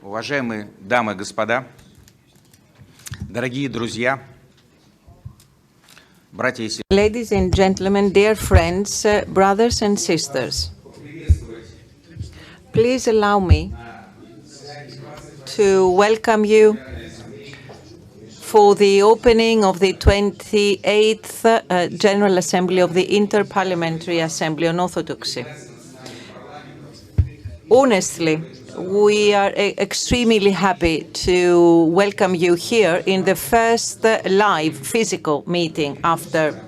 Уважаемые дамы и господа, дорогие друзья, братья и сестры. Ladies and gentlemen, dear friends, brothers and sisters, please allow me to welcome you for the opening of the 28th General Assembly of the Interparliamentary Assembly on Orthodoxy. Honestly, we are extremely happy to welcome you here in the first live physical meeting after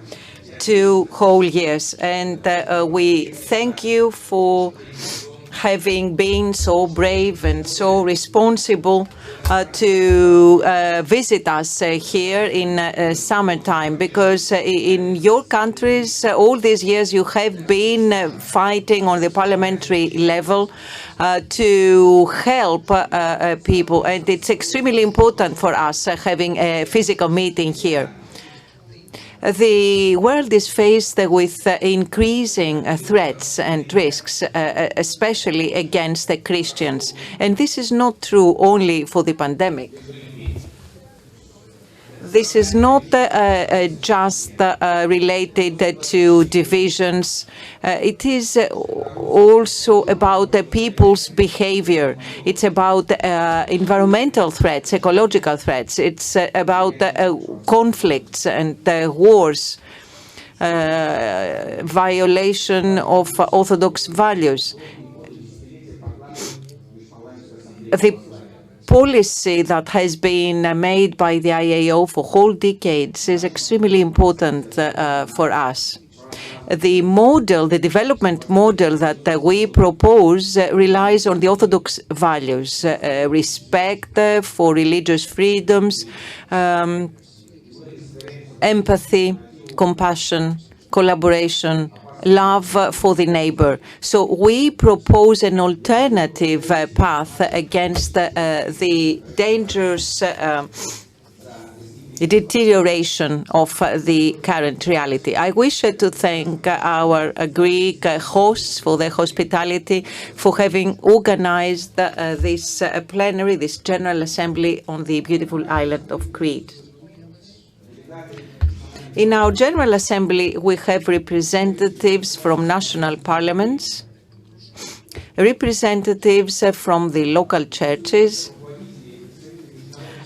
2 whole years. And we thank you for having been so brave and so responsible to visit us here in summertime, because in your countries all these years you have been fighting on the parliamentary level to help people, and it's extremely important for us having a physical meeting here. The world is faced with increasing threats and risks, especially against the Christians. And this is not true only for the pandemic. This is not just related to divisions. It is also about people's behavior. It's about environmental threats, ecological threats. It's about conflicts and wars, violation of Orthodox values. The policy that has been made by the I.A.O. for whole decades is extremely important for us. The model, the development model that we propose relies on the Orthodox values, respect for religious freedoms, empathy, compassion, collaboration, love for the neighbor. So we propose an alternative path against the dangerous deterioration of the current reality. I wish to thank our Greek hosts for their hospitality, for having organized this plenary, this General Assembly on the beautiful island of Crete. In our General Assembly, we have representatives from national parliaments, representatives from the local churches,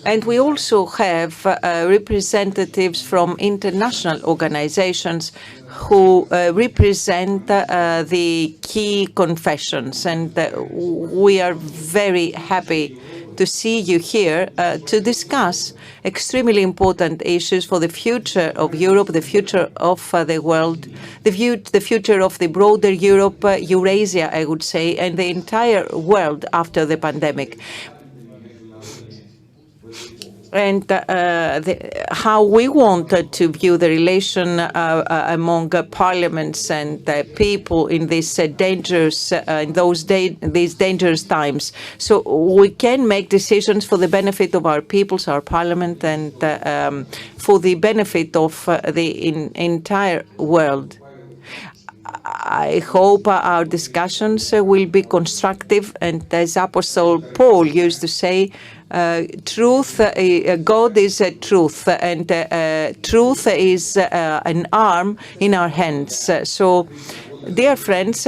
and we also have representatives from international organizations who represent the key confessions. And we are very happy to see you here to discuss extremely important issues for the future of Europe, the future of the world, the future of the broader Europe, Eurasia, I would say, and the entire world after the pandemic. And how we want to view the relation among parliaments and people in these dangerous, these dangerous times, so we can make decisions for the benefit of our peoples, our parliament, and for the benefit of the entire world. I hope our discussions will be constructive, and as Apostle Paul used to say, truth, God is truth, and truth is an arm in our hands. So, dear friends,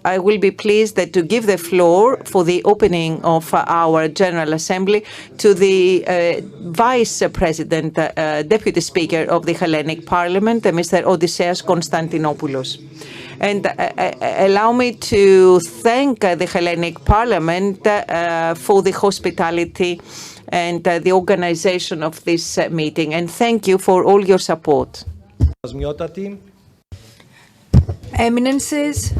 I will be pleased to give the floor for the opening of our General Assembly to the Vice President, Deputy Speaker of the Hellenic Parliament, Mr. Odysseas Konstantinopoulos. And allow me to thank the Hellenic Parliament for the hospitality and the organization of this meeting. And thank you for all your support. Eminences,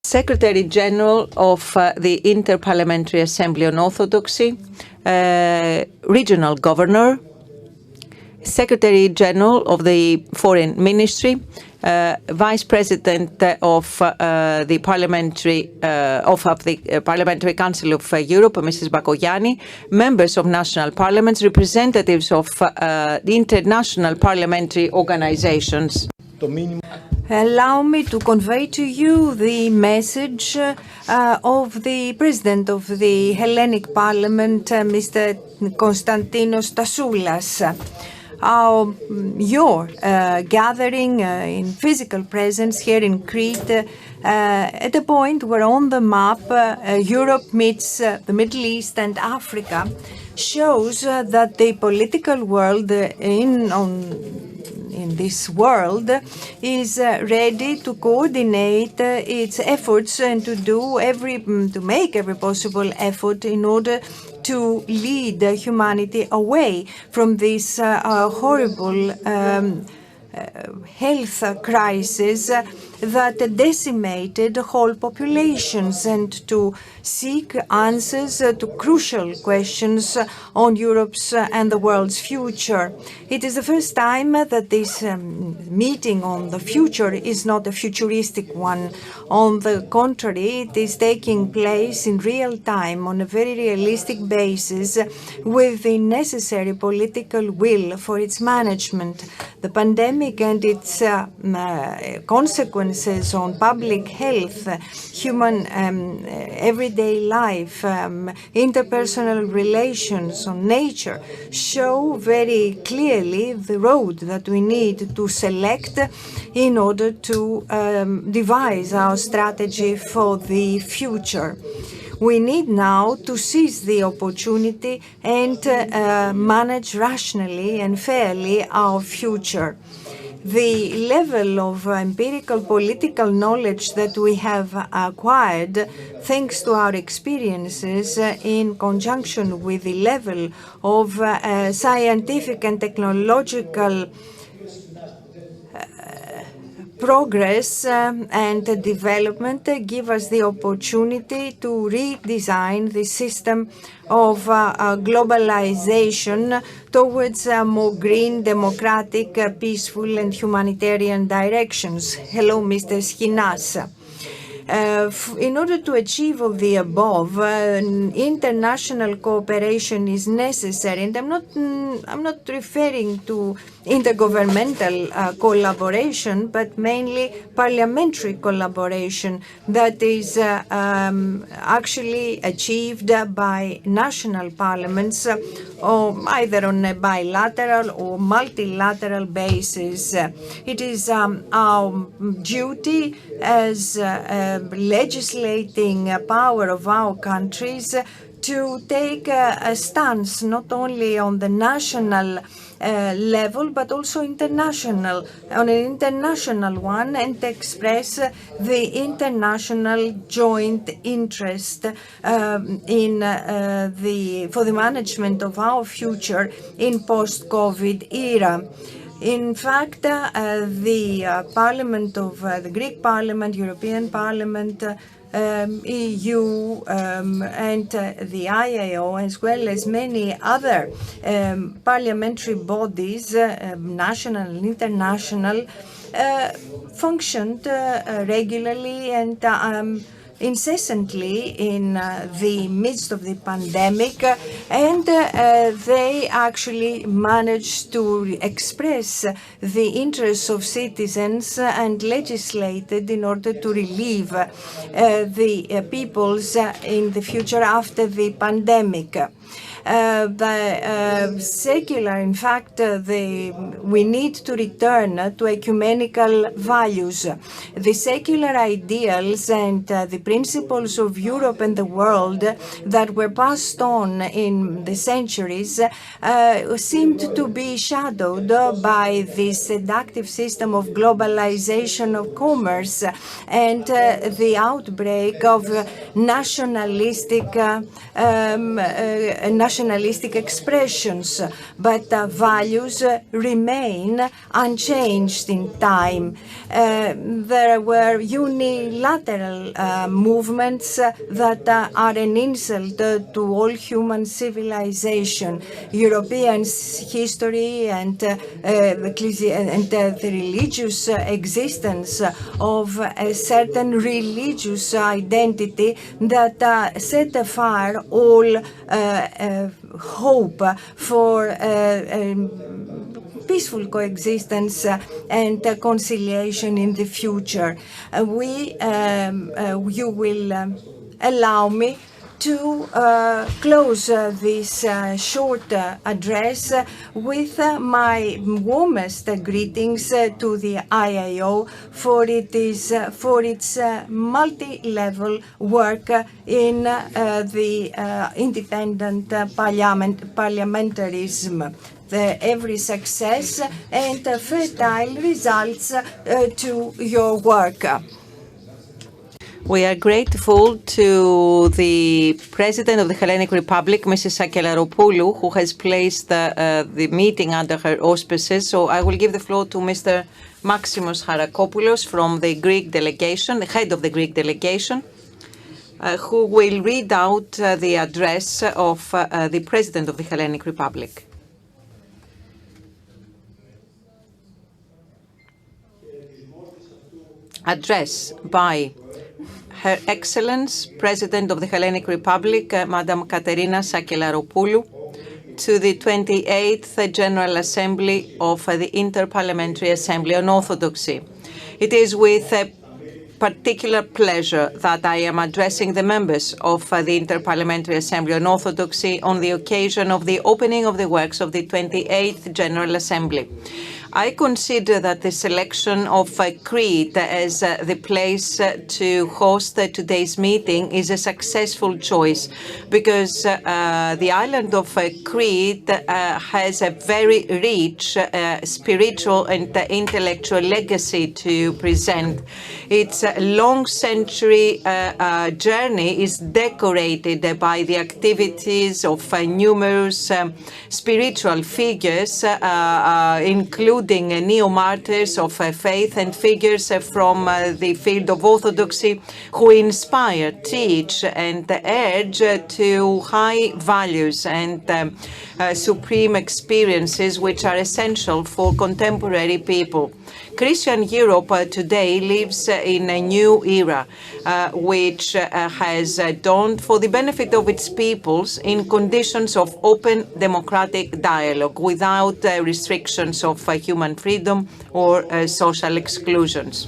Secretary General of the Interparliamentary Assembly on Orthodoxy, Regional Governor, Secretary General of the Foreign Ministry, Vice President of the Parliamentary Parliamentary Council of Europe, Mrs. Bakoyannis, members of national parliaments, representatives of the international parliamentary organizations. Allow me to convey to you the message of the President of the Hellenic Parliament, Mr. Konstantinos Tassoulas. Your gathering in physical presence here in Crete at a point where on the map Europe meets the Middle East and Africa shows that the political world in this world is ready to coordinate its efforts and to make every possible effort in order to lead humanity away from this horrible health crisis that decimated whole populations, and to seek answers to crucial questions on Europe's and the world's future. It is the first time that this meeting on the future is not a futuristic one. On the contrary, it is taking place in real time on a very realistic basis with the necessary political will for its management. The pandemic and its consequences on public health, human everyday life, interpersonal relations, on nature, show very clearly the road that we need to select in order to devise our strategy for the future. We need now to seize the opportunity and manage rationally and fairly our future. The level of empirical political knowledge that we have acquired, thanks to our experiences, in conjunction with the level of scientific and technological progress and development, give us the opportunity to redesign the system of globalization towards more green, democratic, peaceful and humanitarian directions. Hello, Mr. Schinas. In order to achieve all the above, international cooperation is necessary, and I'm not referring to intergovernmental collaboration, but mainly parliamentary collaboration that is actually achieved by national parliaments, or either on a bilateral or multilateral basis. It is our duty as legislating power of our countries to take a stance not only on the national level but also on an international one, and express the international joint interest for the management of our future in post-COVID era. In fact, the Parliament of the Greek Parliament, European Parliament, EU and the I.A.O, as well as many other parliamentary bodies, national and international, functioned regularly and incessantly in the midst of the pandemic, and they actually managed to express the interests of citizens and legislated in order to relieve the peoples in the future after the pandemic. The secular, in fact, we need to return to ecumenical values. The secular ideals and the principles of Europe and the world that were passed on in the centuries seemed to be shadowed by this seductive system of globalization of commerce and the outbreak of nationalistic expressions, but values remain unchanged in time. There were unilateral movements that are an insult to all human civilization. European history and the religious existence of a certain religious identity that set afire all hope for peaceful coexistence and conciliation in the future. You will allow me to close this short address with my warmest greetings to the I.A.O. for its multi-level work in the independent parliamentarism. Every success and fertile results to your work. We are grateful to the President of the Hellenic Republic, Mrs. Sakellaropoulou, who has placed the meeting under her auspices. So I will give the floor to Mr. Maximos Charakopoulos from the Greek delegation, the head of the Greek delegation, who will read out the address of the President of the Hellenic Republic. Address by Her Excellence, President of the Hellenic Republic, Madam Katerina Sakellaropoulou, to the 28th General Assembly of the Interparliamentary Assembly on Orthodoxy. It is with particular pleasure that I am addressing the members of the Interparliamentary Assembly on Orthodoxy on the occasion of the opening of the works of the 28th General Assembly. I consider that the selection of Crete as the place to host today's meeting is a successful choice because the island of Crete has a very rich spiritual and intellectual legacy to present. Its long century journey is decorated by the activities of numerous spiritual figures, including neo-martyrs of faith and figures from the field of Orthodoxy who inspire, teach, and urge to high values and supreme experiences which are essential for contemporary people. Christian Europe today lives in a new era, which has dawned for the benefit of its peoples in conditions of open democratic dialogue without restrictions of human freedom or social exclusions.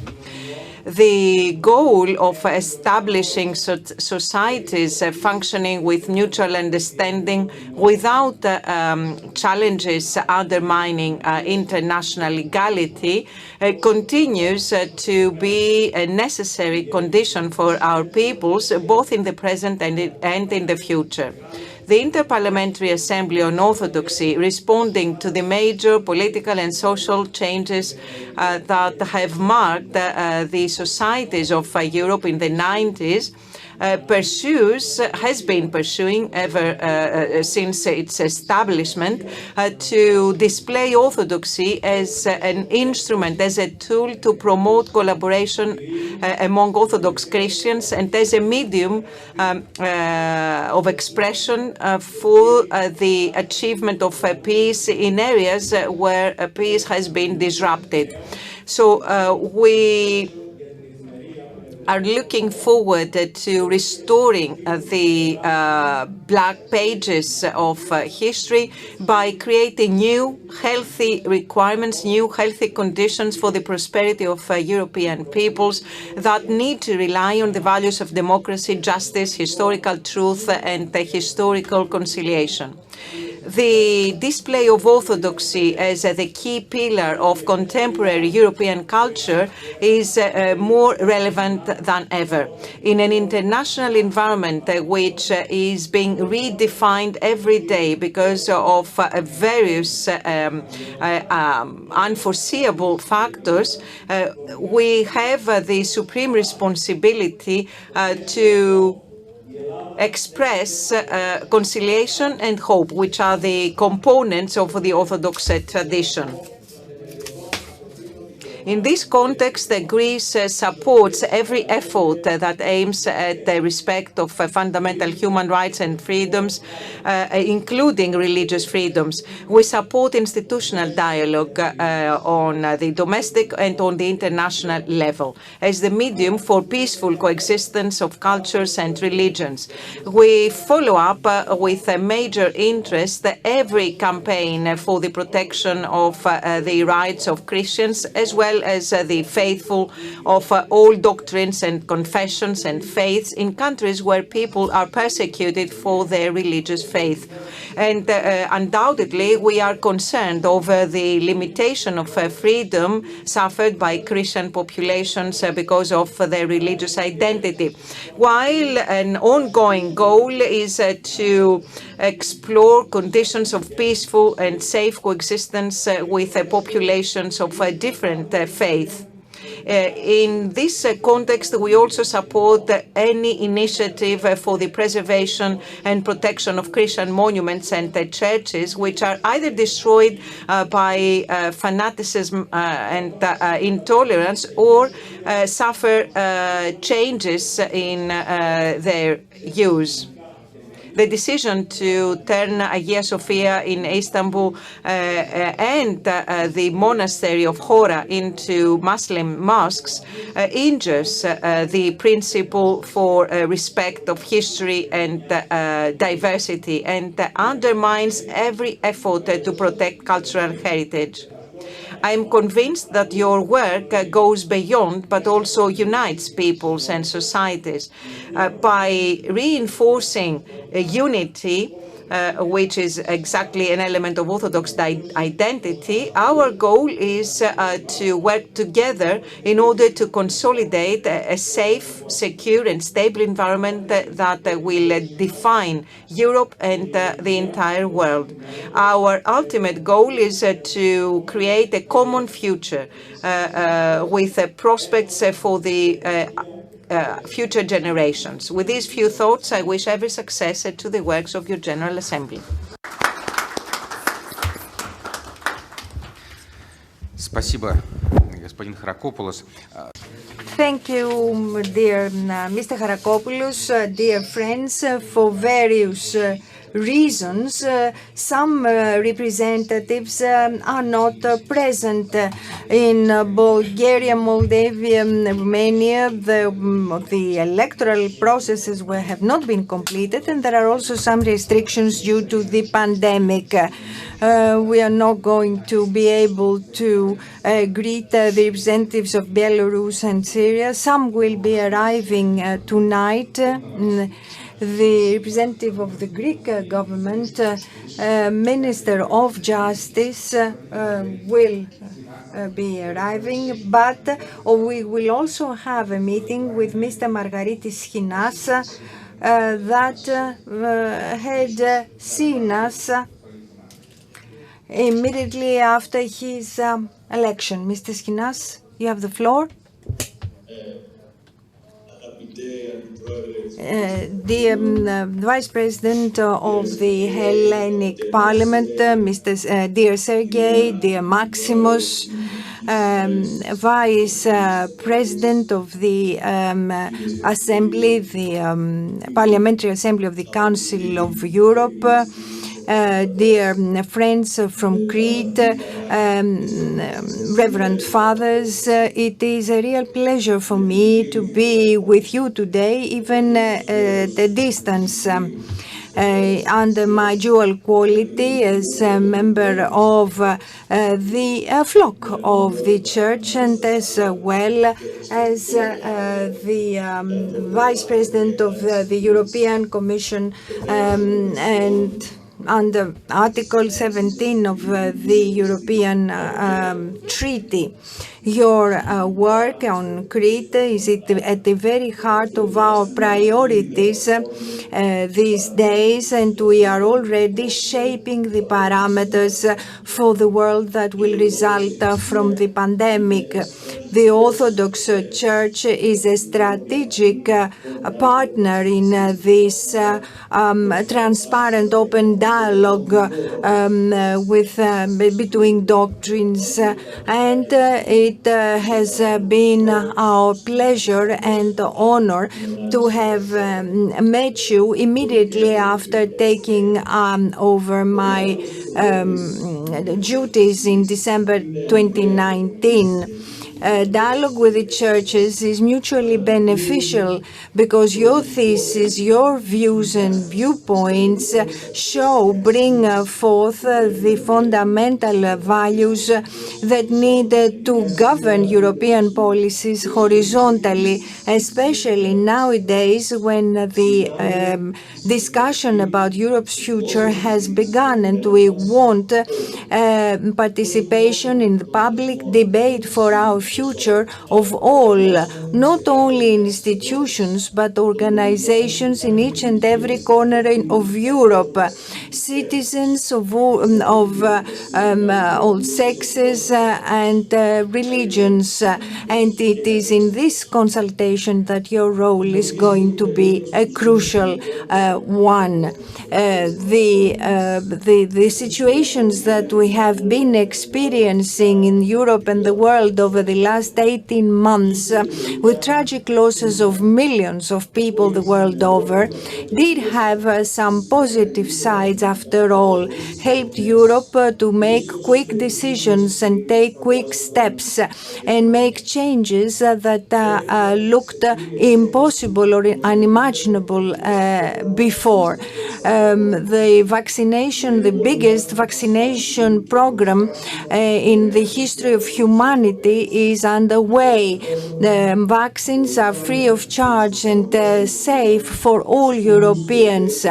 The goal of establishing societies functioning with mutual understanding without challenges undermining international legality continues to be a necessary condition for our peoples, both in the present and in the future. The Interparliamentary Assembly on Orthodoxy, responding to the major political and social changes that have marked the societies of Europe in the 90s, has been pursuing ever since its establishment to display Orthodoxy as an instrument, as a tool to promote collaboration among Orthodox Christians and as a medium of expression for the achievement of peace in areas where peace has been disrupted. So we are looking forward to restoring the black pages of history by creating new healthy requirements, new healthy conditions for the prosperity of European peoples that need to rely on the values of democracy, justice, historical truth, and historical conciliation. The display of Orthodoxy as the key pillar of contemporary European culture is more relevant than ever. In an international environment which is being redefined every day because of various unforeseeable factors, we have the supreme responsibility to express conciliation and hope, which are the components of the Orthodox tradition. In this context, Greece supports every effort that aims at the respect of fundamental human rights and freedoms, including religious freedoms. We support institutional dialogue on the domestic and on the international level as the medium for peaceful coexistence of cultures and religions. We follow up with a major interest every campaign for the protection of the rights of Christians as well as the faithful of all doctrines and confessions and faiths in countries where people are persecuted for their religious faith. And undoubtedly, we are concerned over the limitation of freedom suffered by Christian populations because of their religious identity. While an ongoing goal is to explore conditions of peaceful and safe coexistence with populations of different faith. In this context, we also support any initiative for the preservation and protection of Christian monuments and churches which are either destroyed by fanaticism and intolerance or suffer changes in their use. The decision to turn Hagia Sophia in Istanbul and the monastery of Hora into Muslim mosques injures the principle for respect of history and diversity and undermines every effort to protect cultural heritage. I am convinced that your work goes beyond but also unites peoples and societies by reinforcing unity, which is exactly an element of Orthodox identity. Our goal is to work together in order to consolidate a safe, secure and stable environment that will define Europe and the entire world. Our ultimate goal is to create a common future with prospects for the future generations. With these few thoughts, I wish every success to the works of your General Assembly. Спасибо, господин Charakopoulos. Thank you, dear Mr. Charakopoulos, dear friends, for various reasons. Some representatives are not present in Bulgaria, Moldavia, Romania. The electoral processes have not been completed, and there are also some restrictions due to the pandemic. We are not going to be able to greet the representatives of Belarus and Syria. Some will be arriving tonight. The representative of the Greek government, Minister of Justice, will be arriving, but we will also have a meeting with Mr. Margaritis Schinas that had seen us immediately after his election. Mr. Schinas, you have the floor. Dear Vice President of the Hellenic Parliament, dear Sergei, dear Maximos, Vice President of the Assembly, the Parliamentary Assembly of the Council of Europe, dear friends from Crete, Reverend Fathers, it is a real pleasure for me to be with you today, even at a distance. Under my dual quality as a member of the flock of the Church and as well as the Vice President of the European Commission and under Article 17 of the European Treaty. Your work on Crete is at the very heart of our priorities these days, and we are already shaping the parameters for the world that will result from the pandemic. The Orthodox Church is a strategic partner in this transparent, open dialogue between doctrines, and It has been our pleasure and honor to have met you immediately after taking over my duties in December 2019. Dialogue with the churches is mutually beneficial because your thesis, your views and viewpoints bring forth the fundamental values that need to govern European policies horizontally, especially nowadays when the discussion about Europe's future has begun, and we want participation in the public debate for our future of all, not only institutions but organizations in each and every corner of Europe, citizens of all sexes and religions, and it is in this consultation that your role is going to be a crucial one. The situations that we have been experiencing in Europe and the world over the last 18 months, with tragic losses of millions of people the world over, did have some positive sides after all, helped Europe to make quick decisions and take quick steps and make changes that looked impossible or unimaginable before. The vaccination, the biggest vaccination program in the history of humanity is underway. Vaccines are free of charge and safe for all Europeans.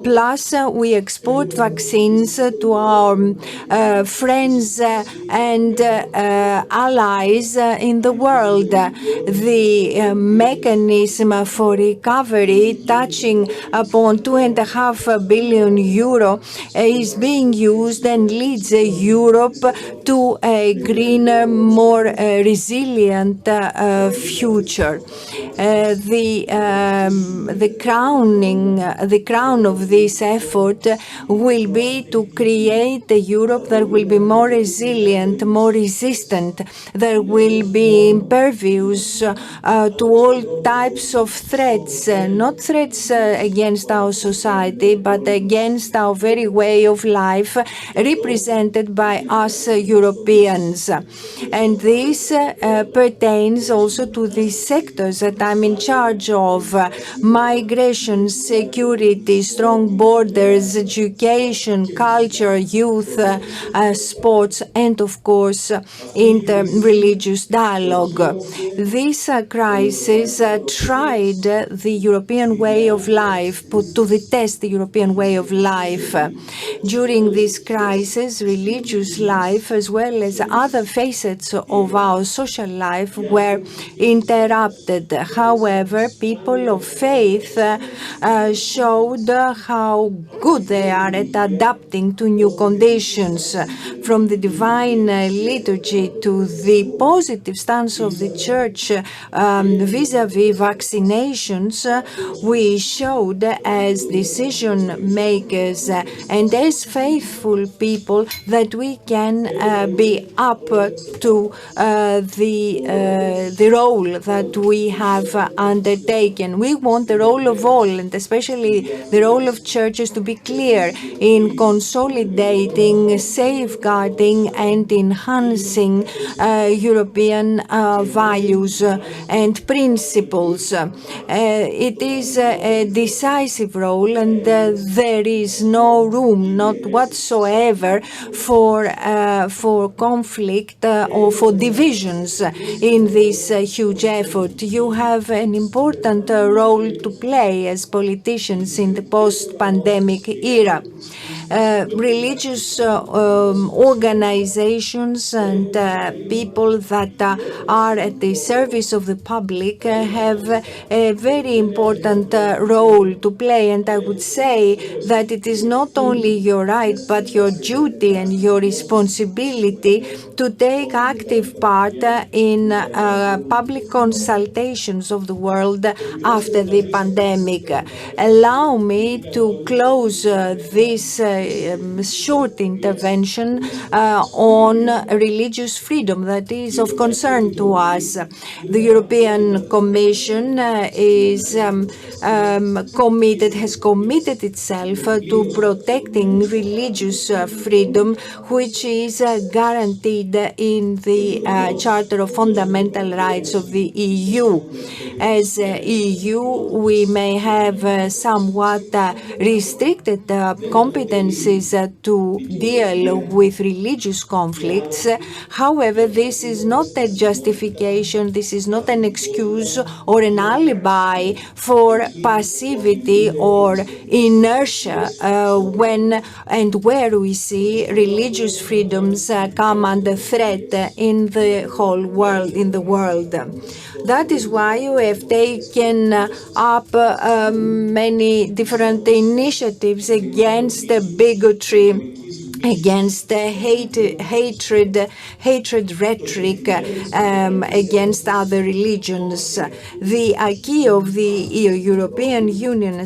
Plus, we export vaccines to our friends and allies in the world. The mechanism for recovery, touching upon €2.5 billion, is being used and leads Europe to a greener, more resilient future. The crown of this effort will be to create a Europe that will be more resilient, more resistant, that will be impervious to all types of threats, not threats against our society, but against our very way of life represented by us Europeans. And this pertains also to the sectors that I'm in charge of: migration, security, strong borders, education, culture, youth, sports, and of course inter-religious dialogue. This crisis tried the European way of life, put to the test the European way of life. During this crisis, religious life as well as other facets of our social life were interrupted. However, people of faith showed how good they are at adapting to new conditions. From the divine liturgy to the positive stance of the Church vis-à-vis vaccinations, we showed as decision makers and as faithful people that we can be up to the role that we have undertaken. We want the role of all, and especially the role of churches, to be clear in consolidating, safeguarding, and enhancing European values and principles. It is a decisive role, and there is no room, not whatsoever, for conflict or for divisions in this huge effort. You have an important role to play as politicians in the post-pandemic era. Religious organizations and people that are at the service of the public have a very important role to play, and I would say that it is not only your right but your duty and your responsibility to take active part in public consultations of the world after the pandemic. Allow me to close this short intervention on religious freedom that is of concern to us. The European Commission has committed itself to protecting religious freedom, which is guaranteed in the Charter of Fundamental Rights of the EU. As EU, we may have somewhat restricted competencies to deal with religious conflicts. However, this is not a justification, this is not an excuse or an alibi for passivity or inertia when and where we see religious freedoms come under threat in the whole world, in the world. That is why we have taken up many different initiatives against bigotry, against hatred rhetoric against other religions. The acquis of the European Union,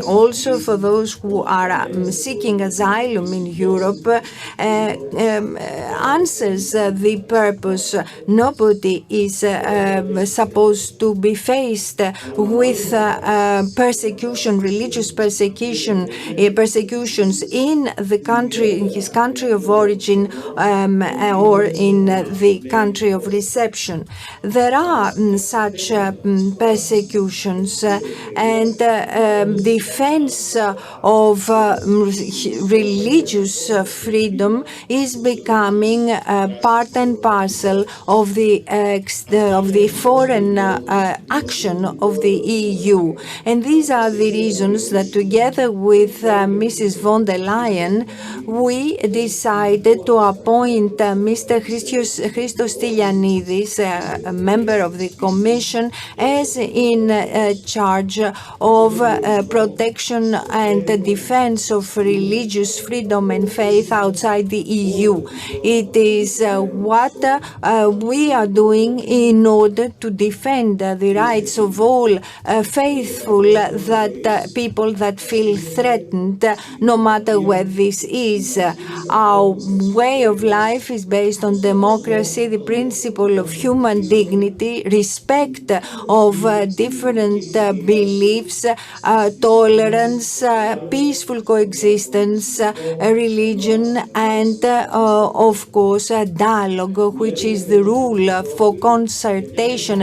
also for those who are seeking asylum in Europe, answers the purpose. Nobody is supposed to be faced with persecution, religious persecutions in the country, in his country of origin or in the country of reception. There are such persecutions, and defense of religious freedom is becoming part and parcel of the foreign action of the EU. And these are the reasons that together with Mrs. von der Leyen, we decided to appoint Mr. Christos Stylianidis, a member of the Commission, as in charge of protection and defense of religious freedom and faith outside the EU. It is what we are doing in order to defend the rights of all faithful people that feel threatened, no matter where this is. Our way of life is based on democracy, the principle of human dignity, respect of different beliefs, tolerance, peaceful coexistence, religion, and of course dialogue, which is the rule for consultation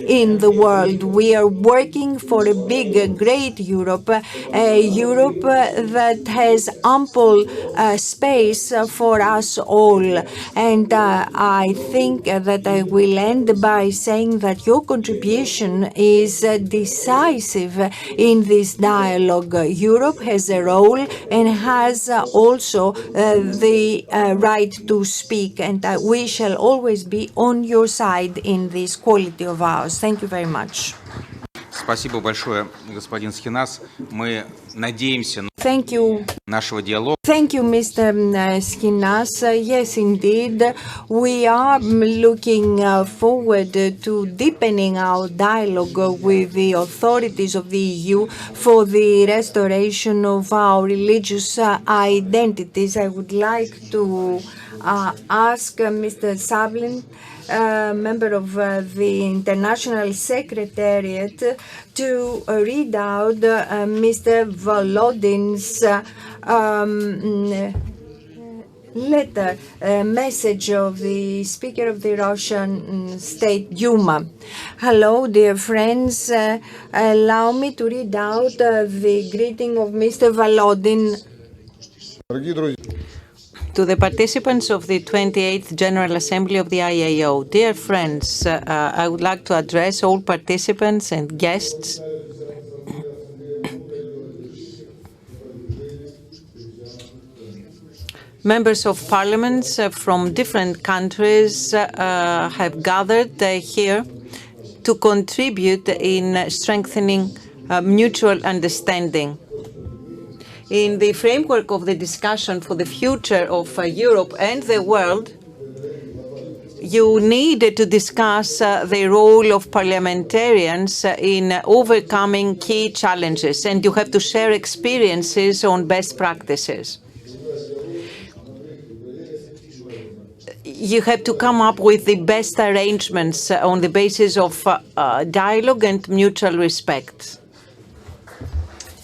in the world. We are working for a big, great Europe, a Europe that has ample space for us all. And I think that I will end by saying that your contribution is decisive in this dialogue. Europe has a role and has also the right to speak, and we shall always be on your side in this quality of ours. Thank you very much. Спасибо большое, господин Schinas. Мы надеемся на Thank you. нашего диалога. Thank you, Mr. Schinas. Yes, indeed, we are looking forward to deepening our dialogue with the authorities of the EU for the restoration of our religious identities. I would like to ask Mr. Sablin, member of the International Secretariat, to read out Mr. Volodin's letter, message of the Speaker of the Russian State Duma. Hello, dear friends. Allow me to read out the greeting of Mr. Volodin. To the participants of the 28th General Assembly of the I.A.O. Dear friends, I would like to address all participants and guests Members of parliaments from different countries have gathered here to contribute in strengthening mutual understanding. In the framework of the discussion for the future of Europe and the world, you need to discuss the role of parliamentarians in overcoming key challenges, and you have to share experiences on best practices. You have to come up with the best arrangements on the basis of dialogue and mutual respect.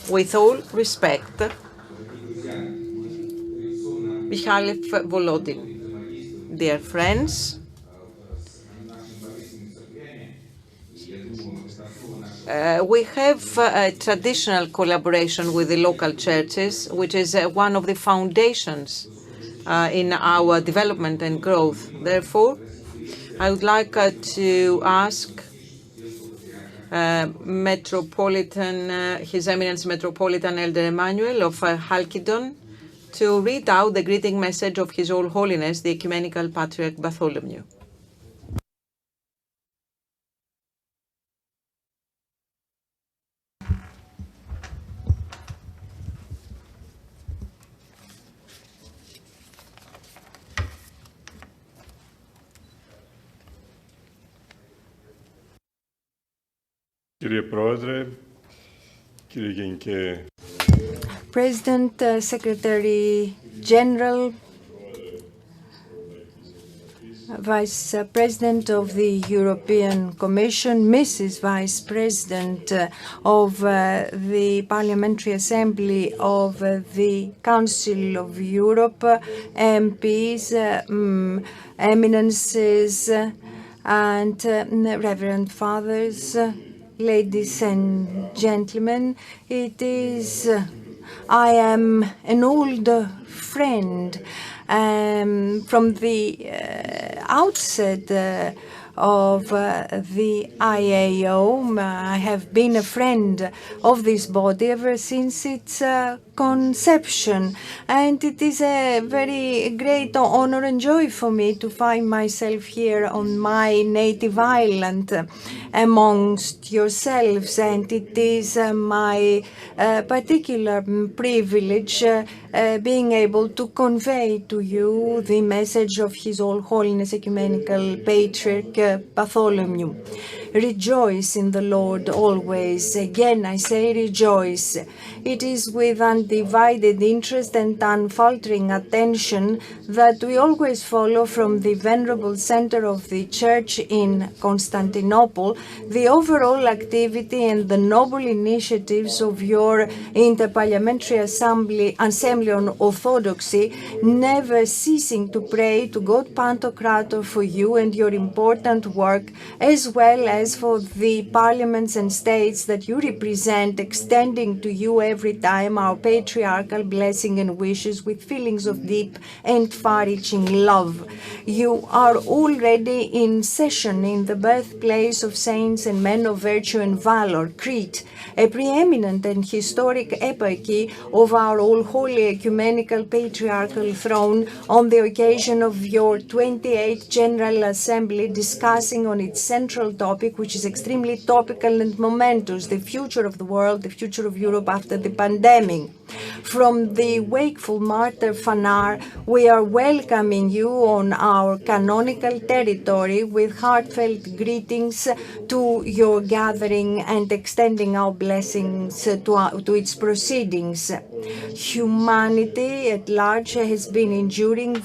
With all respect, Mikhail Volodin. Dear friends, we have a traditional collaboration with the local churches, which is one of the foundations in our development and growth. Therefore, I would like to ask Metropolitan, His Eminence Metropolitan Elder Emmanuel of Chalcedon, to read out the greeting message of His All Holiness, the Ecumenical Patriarch Bartholomew. Κύριε Πρόεδρε, κύριε Γενικέ President, Secretary General, Vice President of the European Commission, Mrs. Vice President of the Parliamentary Assembly of the Council of Europe, MPs, Eminences, and Reverend Fathers, ladies and gentlemen, I am an old friend. From the outset of the I.A.O, I have been a friend of this body ever since its conception, and it is a very great honor and joy for me to find myself here on my native island amongst yourselves, and it is my particular privilege being able to convey to you the message of His All Holiness Ecumenical Patriarch Bartholomew. Rejoice in the Lord always. Again, I say rejoice. It is with undivided interest and unfaltering attention that we always follow from the venerable center of the Church in Constantinople the overall activity and the noble initiatives of your Interparliamentary Assembly on Orthodoxy, never ceasing to pray to God Pantocrator for you and your important work, as well as for the parliaments and states that you represent, extending to you every time our patriarchal blessing and wishes with feelings of deep and far-reaching love. You are already in session in the birthplace of saints and men of virtue and valor, Crete, a preeminent and historic eparchy of our all-holy ecumenical patriarchal throne, on the occasion of your 28th General Assembly, discussing on its central topic, which is extremely topical and momentous, the future of the world, the future of Europe after the pandemic. From the wakeful martyr Fanar, we are welcoming you on our canonical territory with heartfelt greetings to your gathering and extending our blessings to its proceedings. Humanity at large has been enduring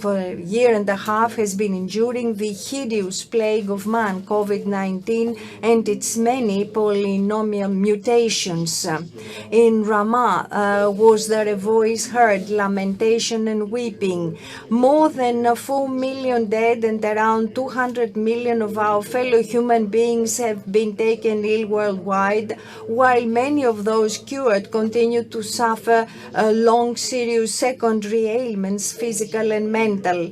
for a year and a half has been enduring the hideous plague of man, COVID-19, and its many polynomial mutations. In Ramah was there a voice heard, lamentation and weeping. More than 4 million dead and around 200 million of our fellow human beings have been taken ill worldwide, while many of those cured continue to suffer long, serious secondary ailments, physical and mental.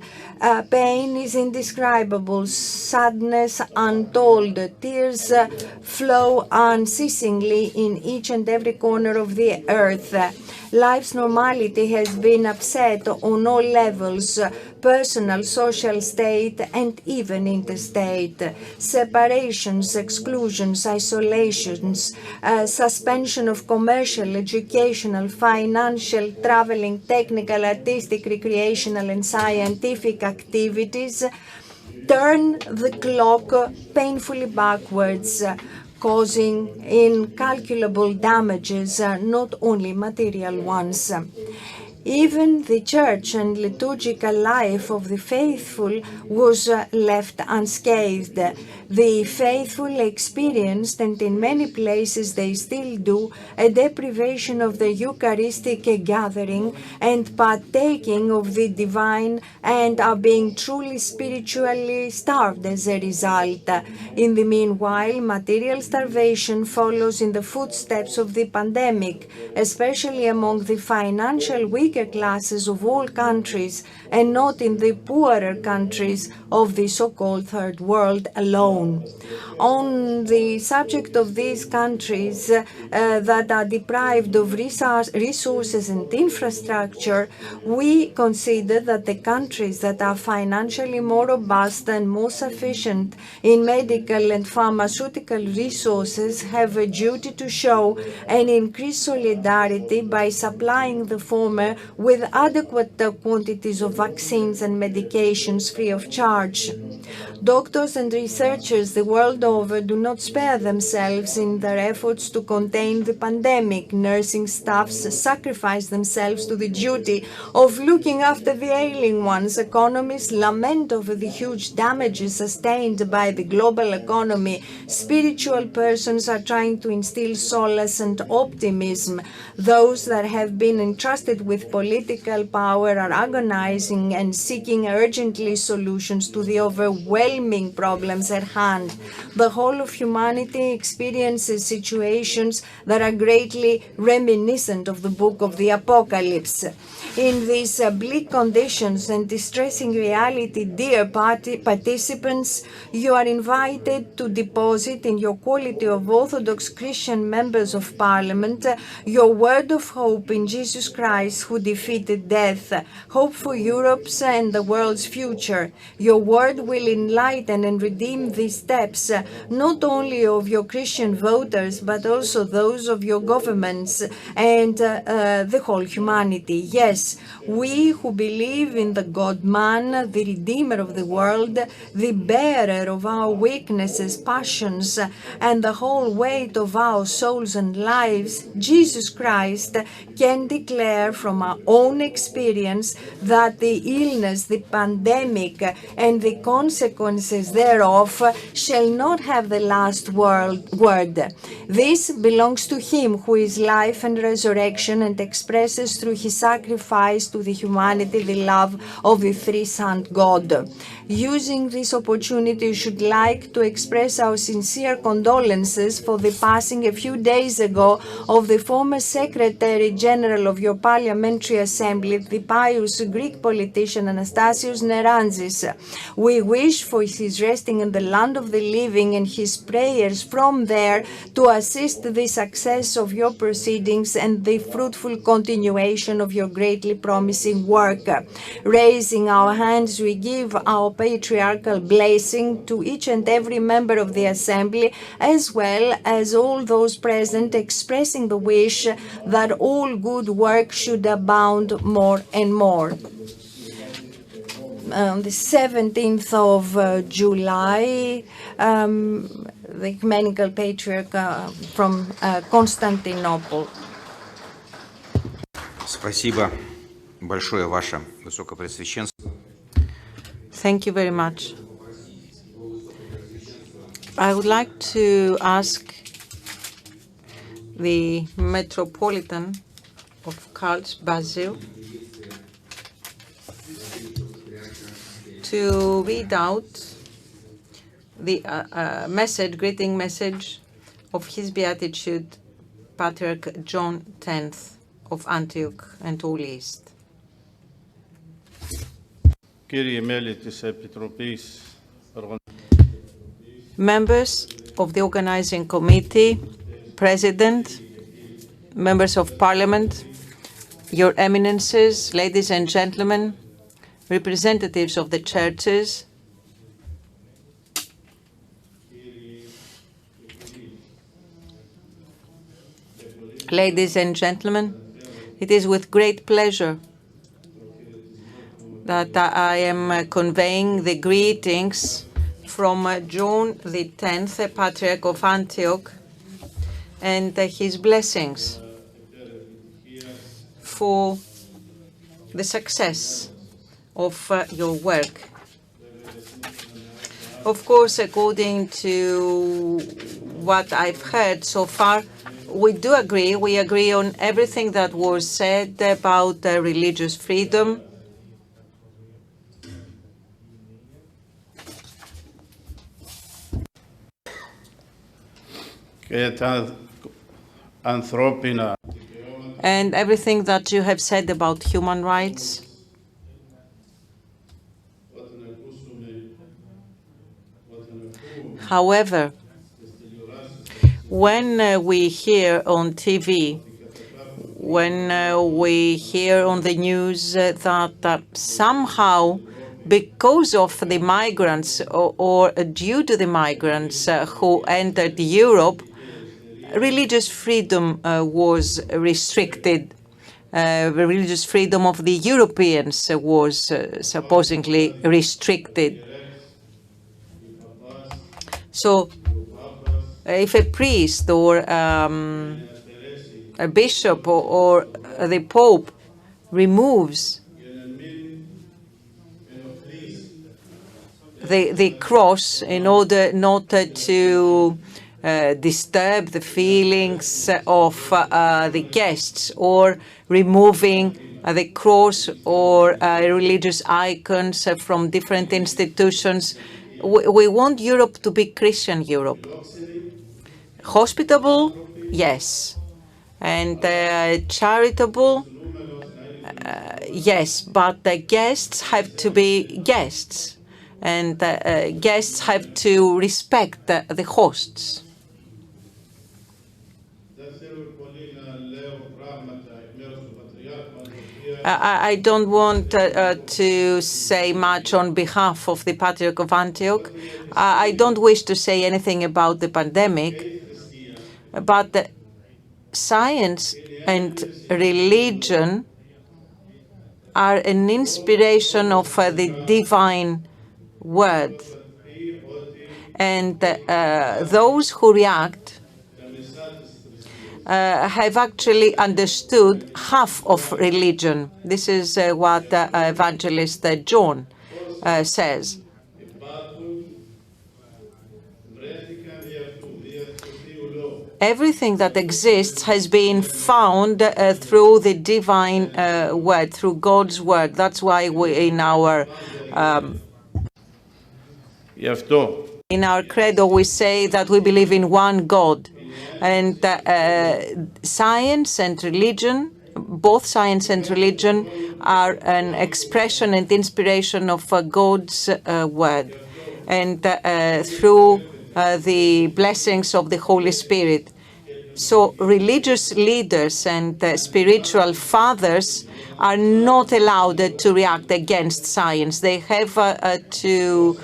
Pain is indescribable, sadness untold, tears flow unceasingly in each and every corner of the earth. Life's normality has been upset on all levels, personal, social, state, and even interstate. Separations, exclusions, isolations, suspension of commercial, educational, financial, traveling, technical, artistic, recreational, and scientific activities turn the clock painfully backwards, causing incalculable damages, not only material ones. Even the church and liturgical life of the faithful was left unscathed. The faithful experienced, and in many places they still do, a deprivation of the Eucharistic gathering and partaking of the divine, and are being truly spiritually starved as a result. In the meanwhile, material starvation follows in the footsteps of the pandemic, especially among the financial weaker classes of all countries, and not in the poorer countries of the so-called third world alone. On the subject of these countries that are deprived of resources and infrastructure, we consider that the countries that are financially more robust and more sufficient in medical and pharmaceutical resources have a duty to show an increased solidarity by supplying the former with adequate quantities of vaccines and medications free of charge. Doctors and researchers the world over do not spare themselves in their efforts to contain the pandemic. Nursing staffs sacrifice themselves to the duty of looking after the ailing ones. Economists lament over the huge damages sustained by the global economy. Spiritual persons are trying to instill solace and optimism. Those that have been entrusted with political power are agonizing and seeking urgently solutions to the overwhelming problems at hand. The whole of humanity experiences situations that are greatly reminiscent of the book of the Apocalypse. In these bleak conditions and distressing reality, dear participants, you are invited to deposit in your quality of Orthodox Christian members of Parliament your word of hope in Jesus Christ, who defeated death, hope for Europe's and the world's future. Your word will enlighten and redeem these steps, not only of your Christian voters, but also those of your governments and the whole humanity. Yes, we who believe in the God-man, the Redeemer of the world, the bearer of our weaknesses, passions, and the whole weight of our souls and lives, Jesus Christ, can declare from our own experience that the illness, the pandemic, and the consequences thereof shall not have the last word. This belongs to Him who is life and resurrection, and expresses through His sacrifice to the humanity the love of the three-son God. Using this opportunity, we should like to express our sincere condolences for the passing a few days ago of the former Secretary General of your Parliamentary Assembly, the pious Greek politician Anastasios Nerantzis. We wish for his resting in the land of the living and his prayers from there to assist the success of your proceedings and the fruitful continuation of your greatly promising work. Raising our hands, we give our patriarchal blessing to each and every member of the Assembly, as well as all those present, expressing the wish that all good work should abound more and more. On the 17th of July, the Ecumenical Patriarch from Constantinople. Спасибо большое, Ваше Высокопреосвященство. Thank you very much. I would like to ask the Metropolitan of Basil to read out the greeting message of His Beatitude, Patriarch John X of Antioch and all East. Members of the Organizing Committee, President, Members of Parliament, Your Eminences, ladies and gentlemen, representatives of the churches, ladies and gentlemen, it is with great pleasure that I am conveying the greetings from John the 10th, Patriarch of Antioch, and his blessings for the success of your work. Of course, according to what I've heard so far, we do agree. We agree on everything that was said about religious freedom. And everything that you have said about human rights. However, when we hear on TV, when we hear on the news that somehow, because of the migrants or due to the migrants who entered Europe, religious freedom was restricted. The religious freedom of the Europeans was supposedly restricted. So, if a priest or a bishop or the Pope removes the cross in order not to disturb the feelings of the guests, or removing the cross or religious icons from different institutions, we want Europe to be Christian Europe. Hospitable, yes. And charitable, yes. But the guests have to be guests. And guests have to respect the hosts. I don't want to say much on behalf of the Patriarch of Antioch. I don't wish to say anything about the pandemic, but science and religion are an inspiration of the divine word. And those who react have actually understood half of religion. This is what Evangelist John says. Everything that exists has been found through the divine word, through God's word. That's why we, in our credo, we say that we believe in one God. And science and religion, both science and religion, are an expression and inspiration of God's word, and through the blessings of the Holy Spirit. So religious leaders and spiritual fathers are not allowed to react against science. They have to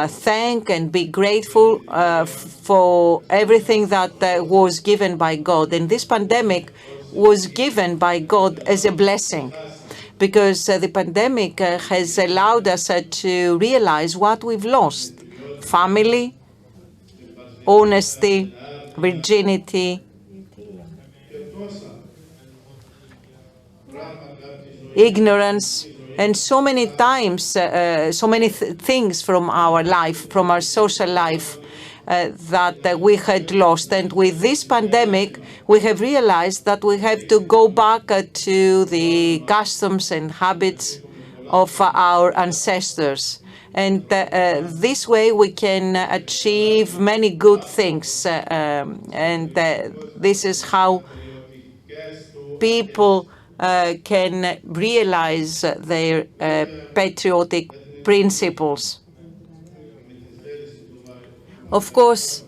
thank and be grateful for everything that was given by God. And this pandemic was given by God as a blessing, because the pandemic has allowed us to realize what we've lost: family, honesty, virginity, ignorance, and so many times, so many things from our life, from our social life, that we had lost. And with this pandemic, we have realized that we have to go back to the customs and habits of our ancestors. And this way we can achieve many good things. And this is how people can realize their patriotic principles. Of course,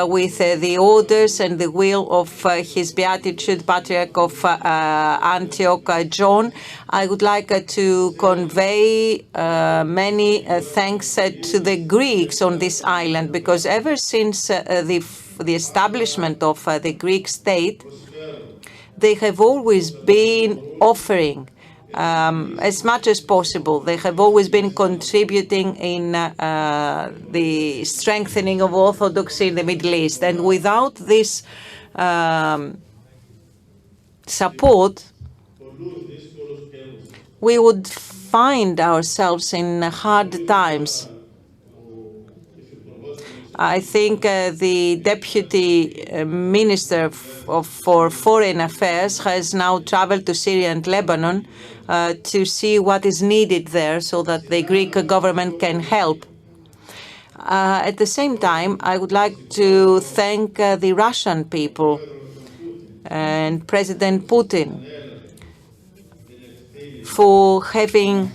with the orders and the will of His Beatitude, Patriarch of Antioch, John, I would like to convey many thanks to the Greeks on this island, because ever since the establishment of the Greek state, they have always been offering as much as possible. They have always been contributing in the strengthening of Orthodoxy in the Middle East. And without this support, we would find ourselves in hard times. I think the Deputy Minister for Foreign Affairs has now traveled to Syria and Lebanon to see what is needed there so that the Greek government can help. At the same time, I would like to thank the Russian people and President Putin for having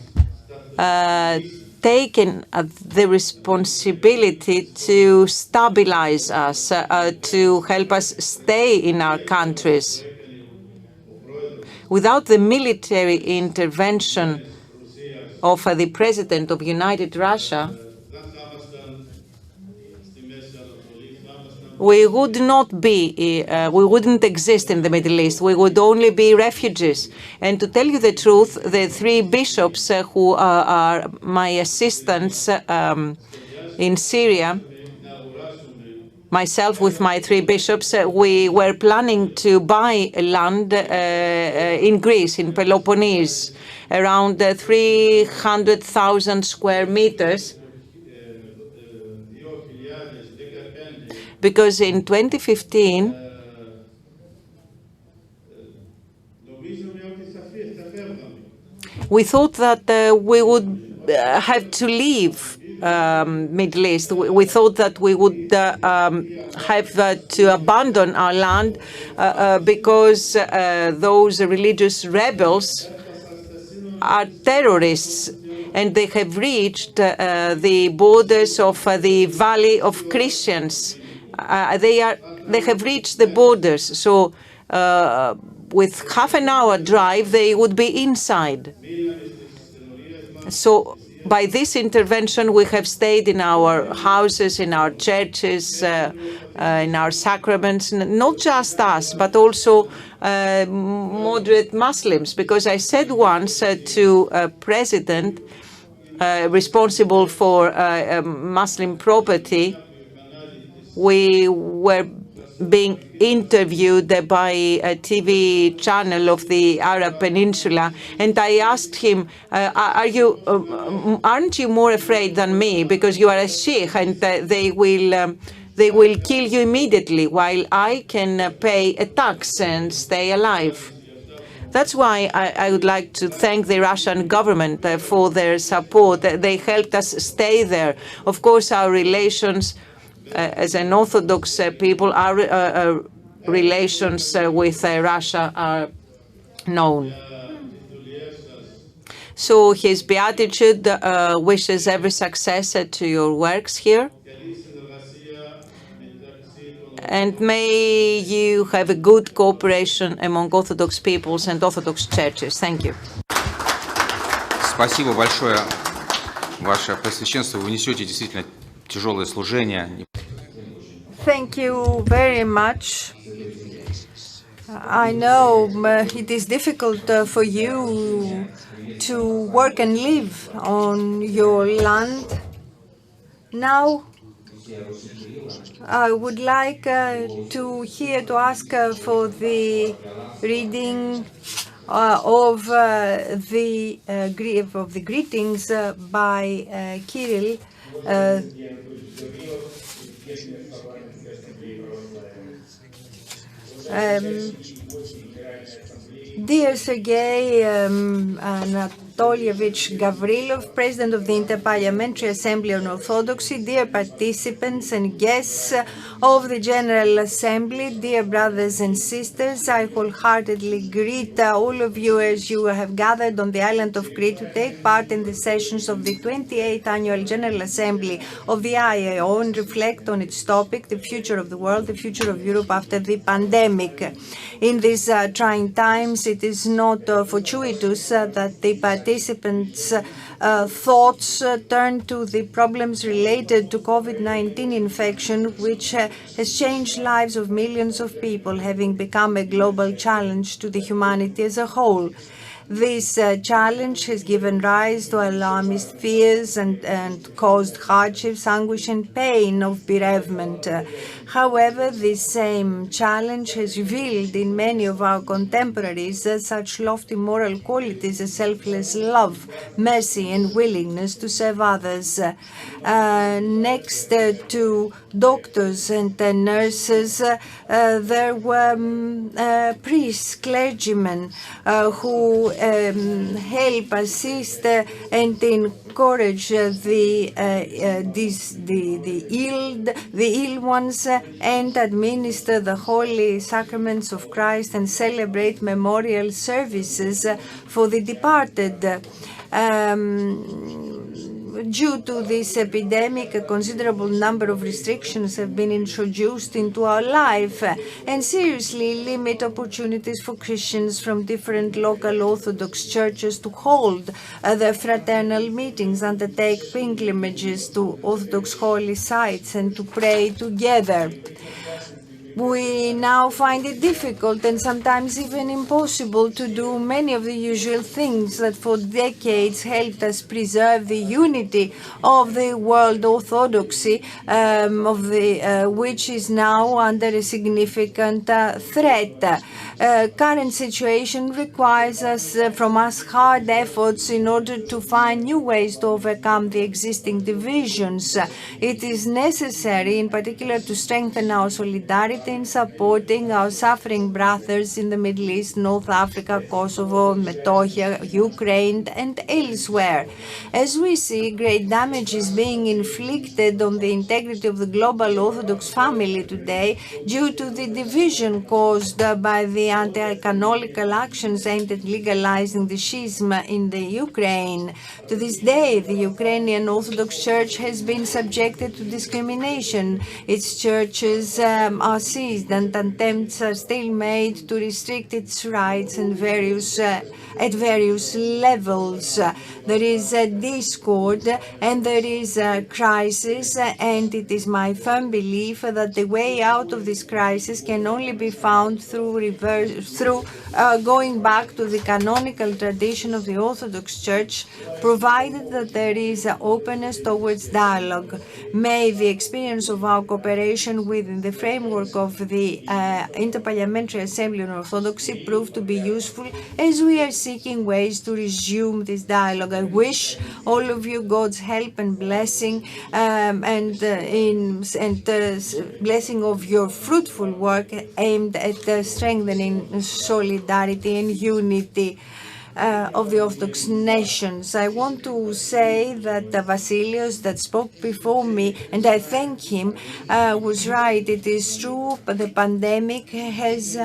taken the responsibility to stabilize us, to help us stay in our countries. Without the military intervention of the President of United Russia, we would not be, we wouldn't exist in the Middle East. We would only be refugees. And to tell you the truth, the three bishops who are my assistants in Syria, myself with my three bishops, we were planning to buy land in Greece, in Peloponnese, around 300,000 square meters. Because in 2015, we thought that we would have to leave Middle East. We thought that we would have to abandon our land because those religious rebels are terrorists, and they have reached the borders of the Valley of Christians. They have reached the borders, so with half an hour drive, they would be inside. So by this intervention, we have stayed in our houses, in our churches, in our sacraments, not just us, but also moderate Muslims, because I said once to a president responsible for Muslim property, we were being interviewed by a TV channel of the Arab Peninsula, and I asked him, aren't you more afraid than me, because you are a Sheikh and they will kill you immediately, while I can pay a tax and stay alive. That's why I would like to thank the Russian government for their support. They helped us stay there. Of course, our relations as an Orthodox people, our relations with Russia are known. So His Beatitude wishes every success to your works here. And may you have a good cooperation among Orthodox peoples and Orthodox churches. Thank you. Спасибо большое, Ваше Пресвященство. Вы несете действительно тяжелое служение. Thank you very much. I know it is difficult for you to work and live on your land. Now, I would like to ask for the reading of the greetings by Kyrill. Dear Sergei Anatolievich Gavrilov, President of the Interparliamentary Assembly on Orthodoxy, dear participants and guests of the General Assembly, dear brothers and sisters, I wholeheartedly greet all of you as you have gathered on the island of Crete to take part in the sessions of the 28th Annual General Assembly of the I.A.O. and reflect on its topic, the future of the world, the future of Europe after the pandemic. In these trying times, it is not fortuitous that the participants' thoughts turn to the problems related to COVID-19 infection, which has changed lives of millions of people, having become a global challenge to the humanity as a whole. This challenge has given rise to alarmist fears and caused hardships, anguish and pain of bereavement. However, this same challenge has revealed in many of our contemporaries such lofty moral qualities as selfless love, mercy and willingness to serve others. Next to doctors and nurses, there were priests, clergymen who help, assist and encourage the ill ones and administer the holy sacraments of Christ and celebrate memorial services for the departed. Due to this epidemic, a considerable number of restrictions have been introduced into our life and seriously limit opportunities for Christians from different local Orthodox churches to hold their fraternal meetings, undertake pilgrimages to Orthodox holy sites, and to pray together. We now find it difficult and sometimes even impossible to do many of the usual things that for decades helped us preserve the unity of the world orthodoxy, which is now under a significant threat. Current situation requires from us hard efforts in order to find new ways to overcome the existing divisions. It is necessary, in particular, to strengthen our solidarity in supporting our suffering brothers in the Middle East, North Africa, Kosovo, Metohia, Ukraine, and elsewhere. As we see, great damage is being inflicted on the integrity of the global Orthodox family today due to the division caused by the anti-canonical actions aimed at legalizing the schism in the Ukraine. To this day, the Ukrainian Orthodox Church has been subjected to discrimination. Its churches are seized and attempts are still made to restrict its rights and at various levels. There is a discord and there is a crisis, and it is my firm belief that the way out of this crisis can only be found through going back to the canonical tradition of the Orthodox Church, provided that there is openness towards dialogue. May the experience of our cooperation within the framework of the Interparliamentary Assembly on Orthodoxy prove to be useful as we are seeking ways to resume this dialogue. I wish all of you God's help and blessing, blessing of your fruitful work aimed at strengthening solidarity and unity of the Orthodox nations. I want to say that Vasilios that spoke before me, and I thank him, was right. It is true, but the pandemic has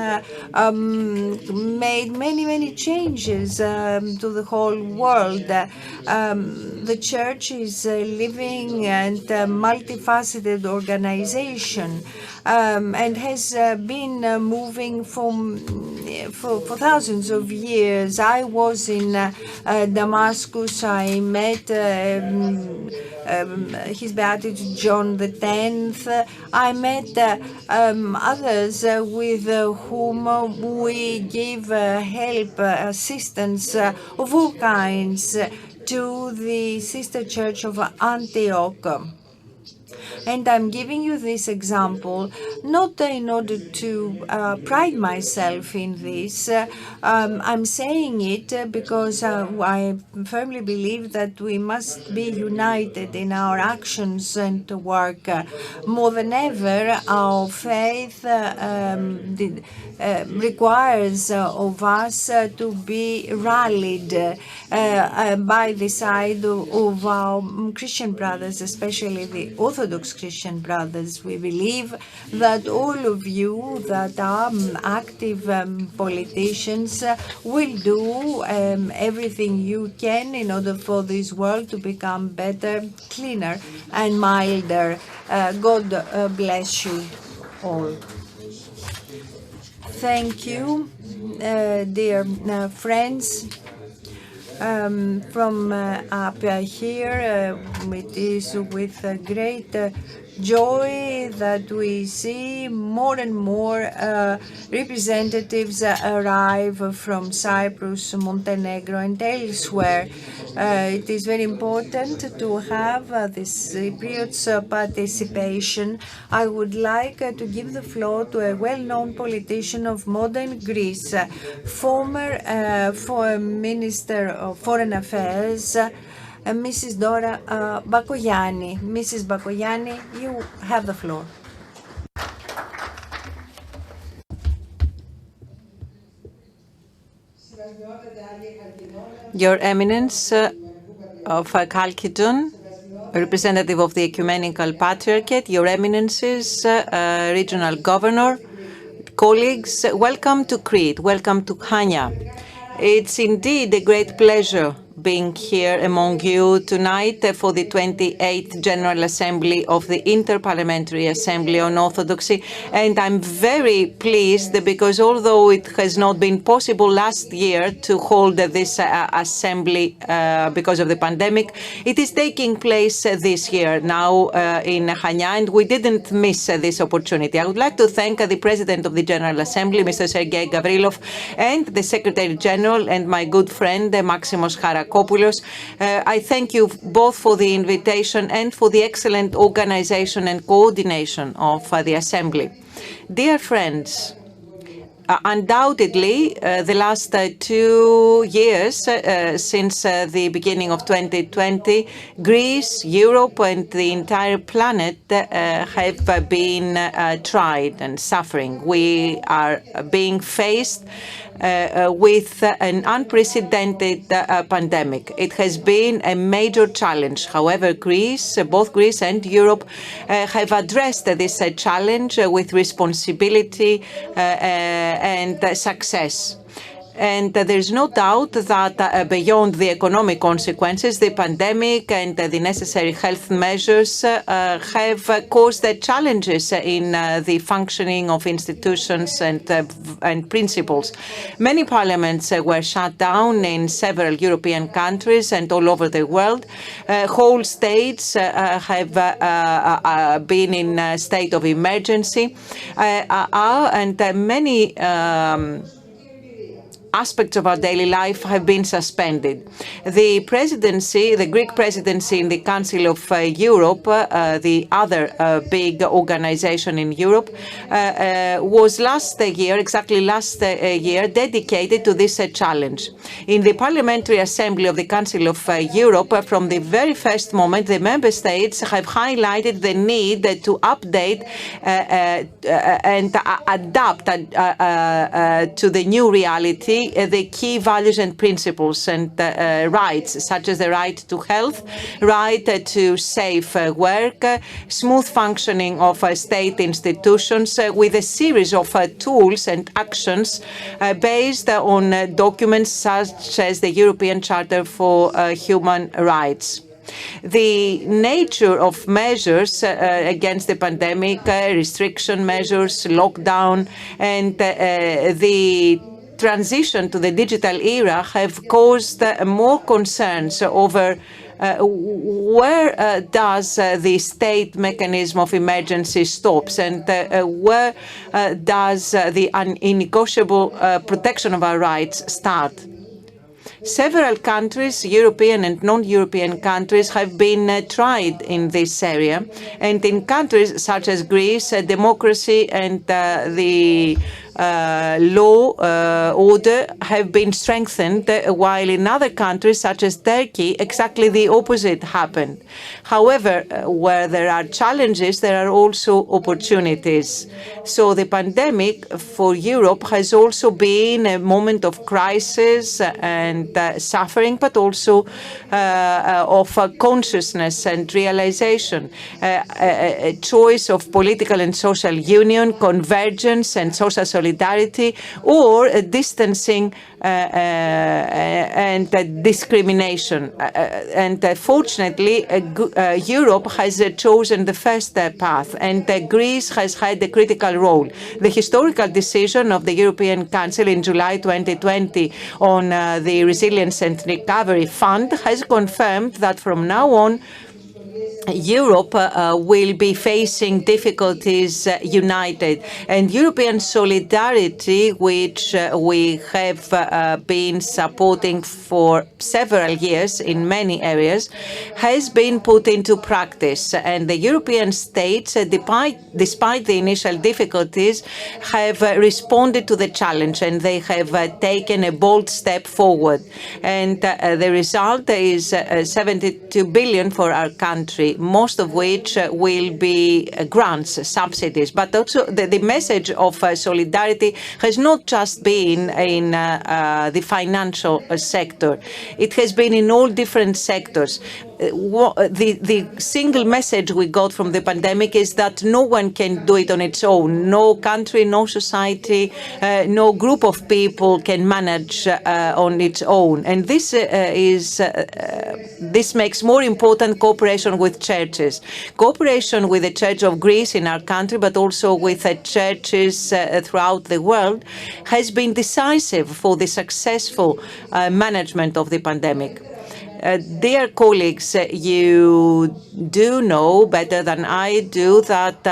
made many changes to the whole world. The church is living and multifaceted organization and has been moving for thousands of years. I was in Damascus. I met His Beatitude John X. I met others with whom we give help, assistance of all kinds to the sister church of Antioch. And I'm giving you this example not in order to pride myself in this. I'm saying it because I firmly believe that we must be united in our actions and work. More than ever, our faith requires of us to be rallied by the side of our Christian brothers, especially the Orthodox Christian brothers. We believe that all of you that are active politicians will do everything you can in order for this world to become better, cleaner and milder. God bless you all. Thank you, dear friends. From up here, it is with great joy that we see more and more representatives arrive from Cyprus, Montenegro, and elsewhere. It is very important to have this Cypriots participation. I would like to give the floor to a well-known politician of modern Greece, former Minister of Foreign Affairs, Mrs. Dora Bakoyannis. Mrs. Bakoyannis, you have the floor. Your Eminence of Chalceldon, representative of the Ecumenical Patriarchate, Your Eminences, Regional Governor, colleagues, welcome to Crete, welcome to Chania. It's indeed a great pleasure being here among you tonight for the 28th General Assembly of the Interparliamentary Assembly on Orthodoxy. And I'm very pleased because although it has not been possible last year to hold this assembly because of the pandemic, it is taking place this year now in Chania, and we didn't miss this opportunity. I would like to thank the President of the General Assembly, Mr. Sergei Gavrilov, and the Secretary General and my good friend, Maximos Charakopoulos. I thank you both for the invitation and for the excellent organization and coordination of the Assembly. Dear friends, undoubtedly, the last 2 years since the beginning of 2020, Greece, Europe, and the entire planet have been tried and suffering. We are being faced with an unprecedented pandemic. It has been a major challenge. However, both Greece and Europe have addressed this challenge with responsibility and success. And there is no doubt that beyond the economic consequences, the pandemic and the necessary health measures have caused challenges in the functioning of institutions and principles. Many parliaments were shut down in several European countries and all over the world. Whole states have been in a state of emergency, and many aspects of our daily life have been suspended. The Greek presidency in the Council of Europe, the other big organization in Europe, was exactly last year, dedicated to this challenge. In the Parliamentary Assembly of the Council of Europe, from the very first moment, the member states have highlighted the need to update and adapt to the new reality the key values and principles and rights, such as the right to health, right to safe work, smooth functioning of state institutions, with a series of tools and actions based on documents such as the European Charter for Human Rights. The nature of measures against the pandemic, restriction measures, lockdown, and the transition to the digital era have caused more concerns over where does the state mechanism of emergency stops and where does the unnegotiable protection of our rights start. Several countries, European and non-European countries, have been tried in this area, and in countries such as Greece, democracy and the law order have been strengthened, while in other countries such as Turkey, exactly the opposite happened. However, where there are challenges, there are also opportunities. So the pandemic for Europe has also been a moment of crisis and suffering, but also of consciousness and realization, a choice of political and social union, convergence and social solidarity, or distancing and discrimination. And fortunately, Europe has chosen the first path, and Greece has had a critical role. The historical decision of the European Council in July 2020 on the Resilience and Recovery Fund has confirmed that from now on, Europe will be facing difficulties united, and European solidarity, which we have been supporting for several years in many areas, has been put into practice, and the European states, despite the initial difficulties, have responded to the challenge, and they have taken a bold step forward, and the result is 72 billion for our country, most of which will be grants, subsidies. But also the message of solidarity has not just been in the financial sector. It has been in all different sectors. The single message we got from the pandemic is that no one can do it on its own. No country, no society, no group of people can manage on its own. And this makes more important cooperation with churches. Cooperation with the Church of Greece in our country, but also with churches throughout the world, has been decisive for the successful management of the pandemic. Dear colleagues, you do know better than I do that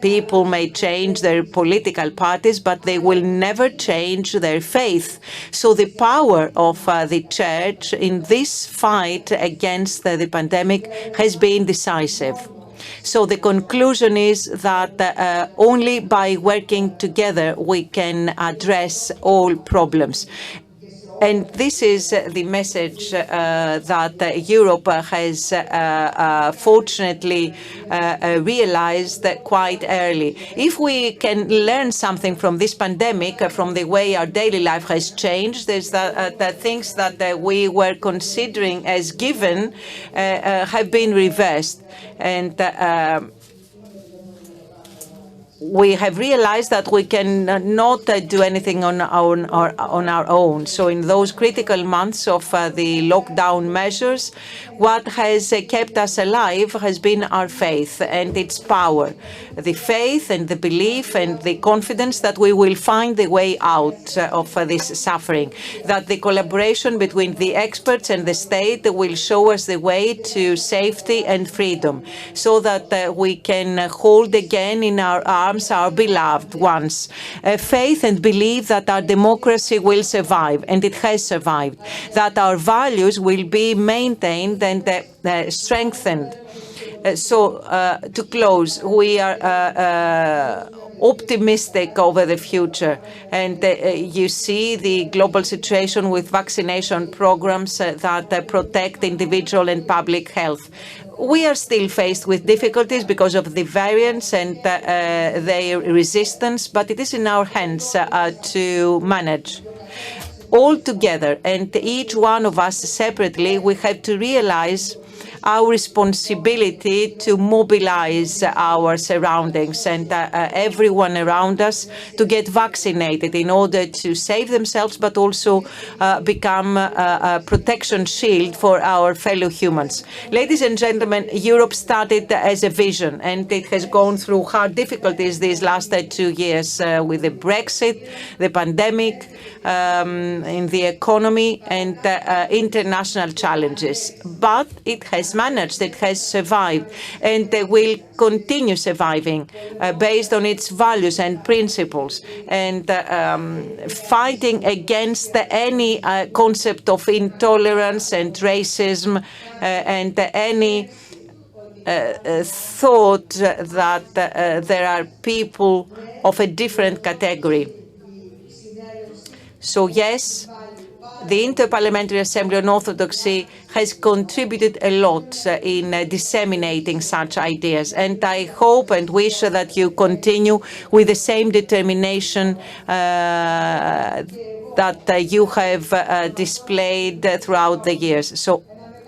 people may change their political parties, but they will never change their faith. So the power of the Church in this fight against the pandemic has been decisive. So the conclusion is that only by working together we can address all problems. And this is the message that Europe has fortunately realized quite early. If we can learn something from this pandemic, from the way our daily life has changed, there's the things that we were considering as given have been reversed. And we have realized that we cannot do anything on our own. So in those critical months of the lockdown measures, what has kept us alive has been our faith and its power. The faith and the belief and the confidence that we will find the way out of this suffering, that the collaboration between the experts and the state will show us the way to safety and freedom, so that we can hold again in our arms our beloved ones. Faith and belief that our democracy will survive, and it has survived, that our values will be maintained and strengthened. So to close, we are optimistic over the future, and you see the global situation with vaccination programs that protect individual and public health. We are still faced with difficulties because of the variants and their resistance, but it is in our hands to manage. All together, and each one of us separately, we have to realize our responsibility to mobilize our surroundings and everyone around us to get vaccinated in order to save themselves, but also become a protection shield for our fellow humans. Ladies and gentlemen, Europe started as a vision, and it has gone through hard difficulties these last 2 years with the Brexit, the pandemic, in the economy, and international challenges. But it has managed, it has survived, and will continue surviving based on its values and principles, and fighting against any concept of intolerance and racism and any thought that there are people of a different category. So yes, the Interparliamentary Assembly on Orthodoxy has contributed a lot in disseminating such ideas, and I hope and wish that you continue with the same determination that you have displayed throughout the years. So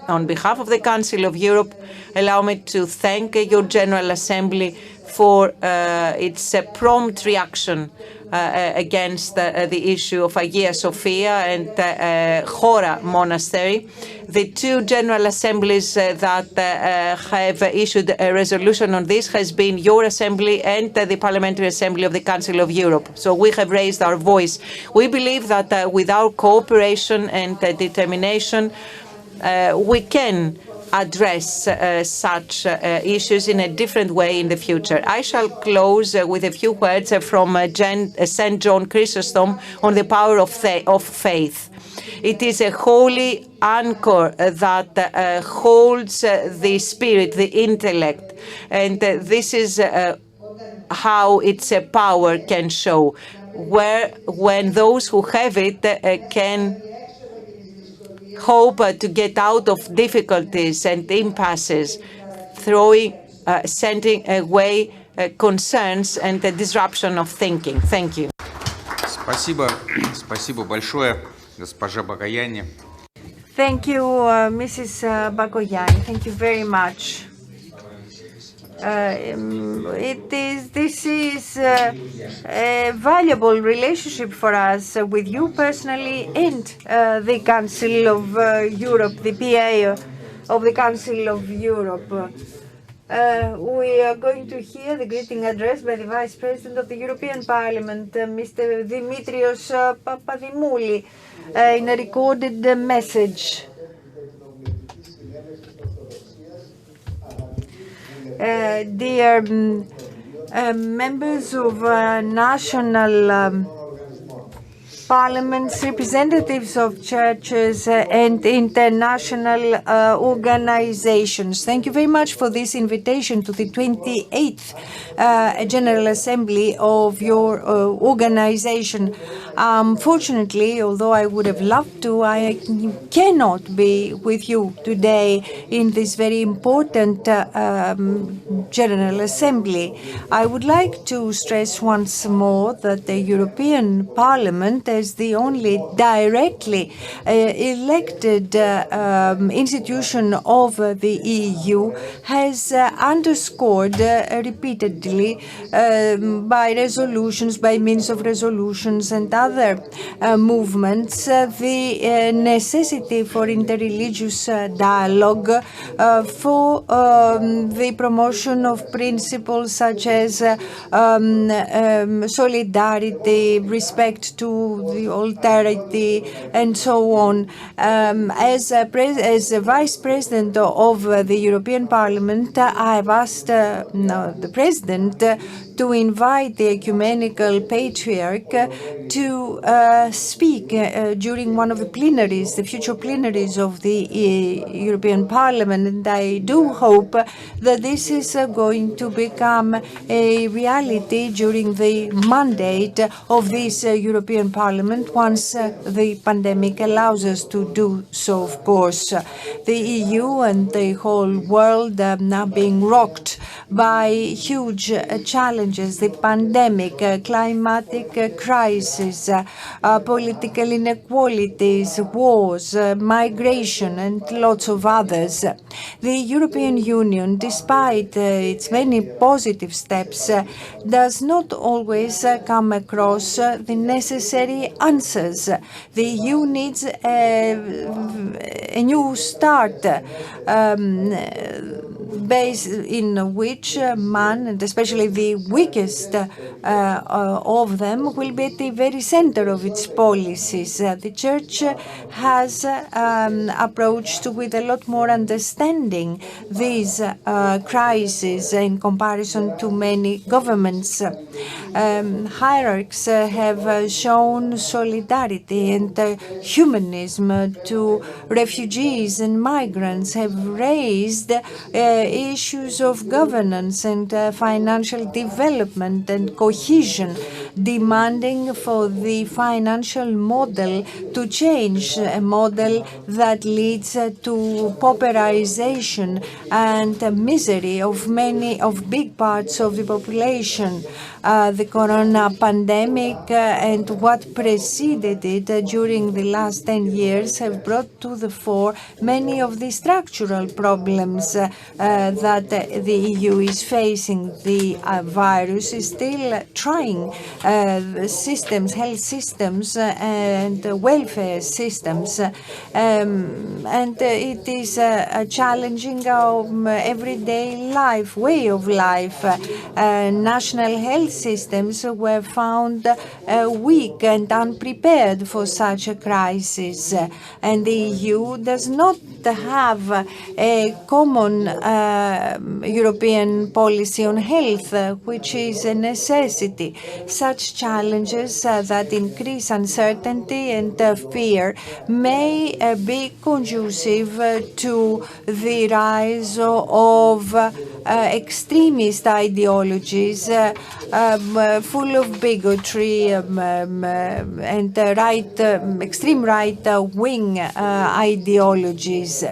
on behalf of the Council of Europe, allow me to thank your General Assembly for its prompt reaction against the issue of Hagia Sophia and Chora Monastery. The two General Assemblies that have issued a resolution on this has been your Assembly and the Parliamentary Assembly of the Council of Europe. So we have raised our voice. We believe that with our cooperation and determination, we can address such issues in a different way in the future. I shall close with a few words from St. John Chrysostom on the power of faith. It is a holy anchor that holds the spirit, the intellect, and this is how its power can show, when those who have it can hope to get out of difficulties and impasses, sending away concerns and the disruption of thinking. Thank you. Спасибо большое, госпожа Бакояни. Thank you, Mrs. Bakoyannis. Thank you very much. This is a valuable relationship for us with you personally and the Council of Europe, the PA of the Council of Europe. We are going to hear the greeting address by the Vice President of the European Parliament, Mr. Dimitris Papadimoulis, in a recorded message. Dear members of national parliaments, representatives of churches and international organizations, thank you very much for this invitation to the 28th General Assembly of your organization. Unfortunately, although I would have loved to, I cannot be with you today in this very important General Assembly. I would like to stress once more that the European Parliament, as the only directly elected institution of the EU, has underscored repeatedly by resolutions, by means of resolutions and other movements, the necessity for interreligious dialogue, for the promotion of principles such as solidarity, respect to the alterity, and so on. As Vice President of the European Parliament, I have asked the President to invite the Ecumenical Patriarch to speak during one of the plenaries, the future plenaries of the European Parliament. And I do hope that this is going to become a reality during the mandate of this European Parliament, once the pandemic allows us to do so, of course. The EU and the whole world are now being rocked by huge challenges: the pandemic, climatic crisis, political inequalities, wars, migration, and lots of others. The European Union, despite its many positive steps, does not always come across the necessary answers. The EU needs a new start, based in which man, and especially the weakest of them, will be at the very center of its policies. The Church has approached with a lot more understanding these crises in comparison to many governments. Hierarchs have shown solidarity and humanism to refugees and migrants, have raised issues of governance and financial development and cohesion, demanding for the financial model to change, a model that leads to pauperization and misery of big parts of the population. The corona pandemic and what preceded it during the last 10 years have brought to the fore many of the structural problems that the EU is facing. The virus is still trying systems, health systems, and welfare systems. And it is challenging our everyday life, way of life. National health systems were found weak and unprepared for such a crisis. And the EU does not have a common European policy on health, which is a necessity. Such challenges that increase uncertainty and fear may be conducive to the rise of extremist ideologies full of bigotry and extreme right-wing ideologies.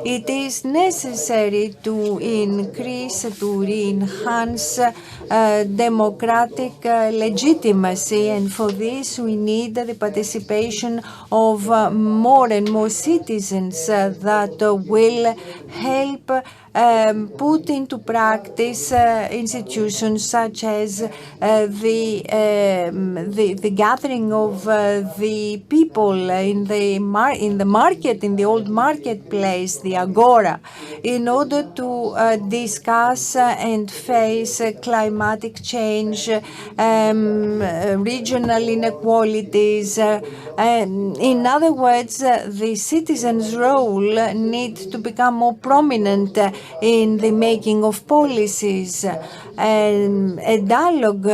It is necessary to enhance democratic legitimacy, and for this we need the participation of more and more citizens that will help put into practice institutions such as the gathering of the people in the market, in the old marketplace, the agora, in order to discuss and face climatic change, regional inequalities. In other words, the citizens' role needs to become more prominent in the making of policies. A dialogue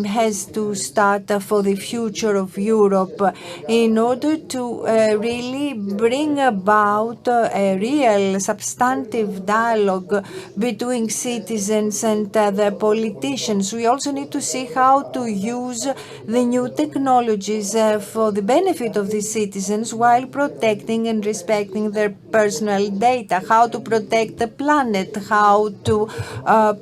has to start for the future of Europe in order to really bring about a real substantive dialogue between citizens and the politicians. We also need to see how to use the new technologies for the benefit of the citizens while protecting and respecting their personal data, how to protect the planet, how to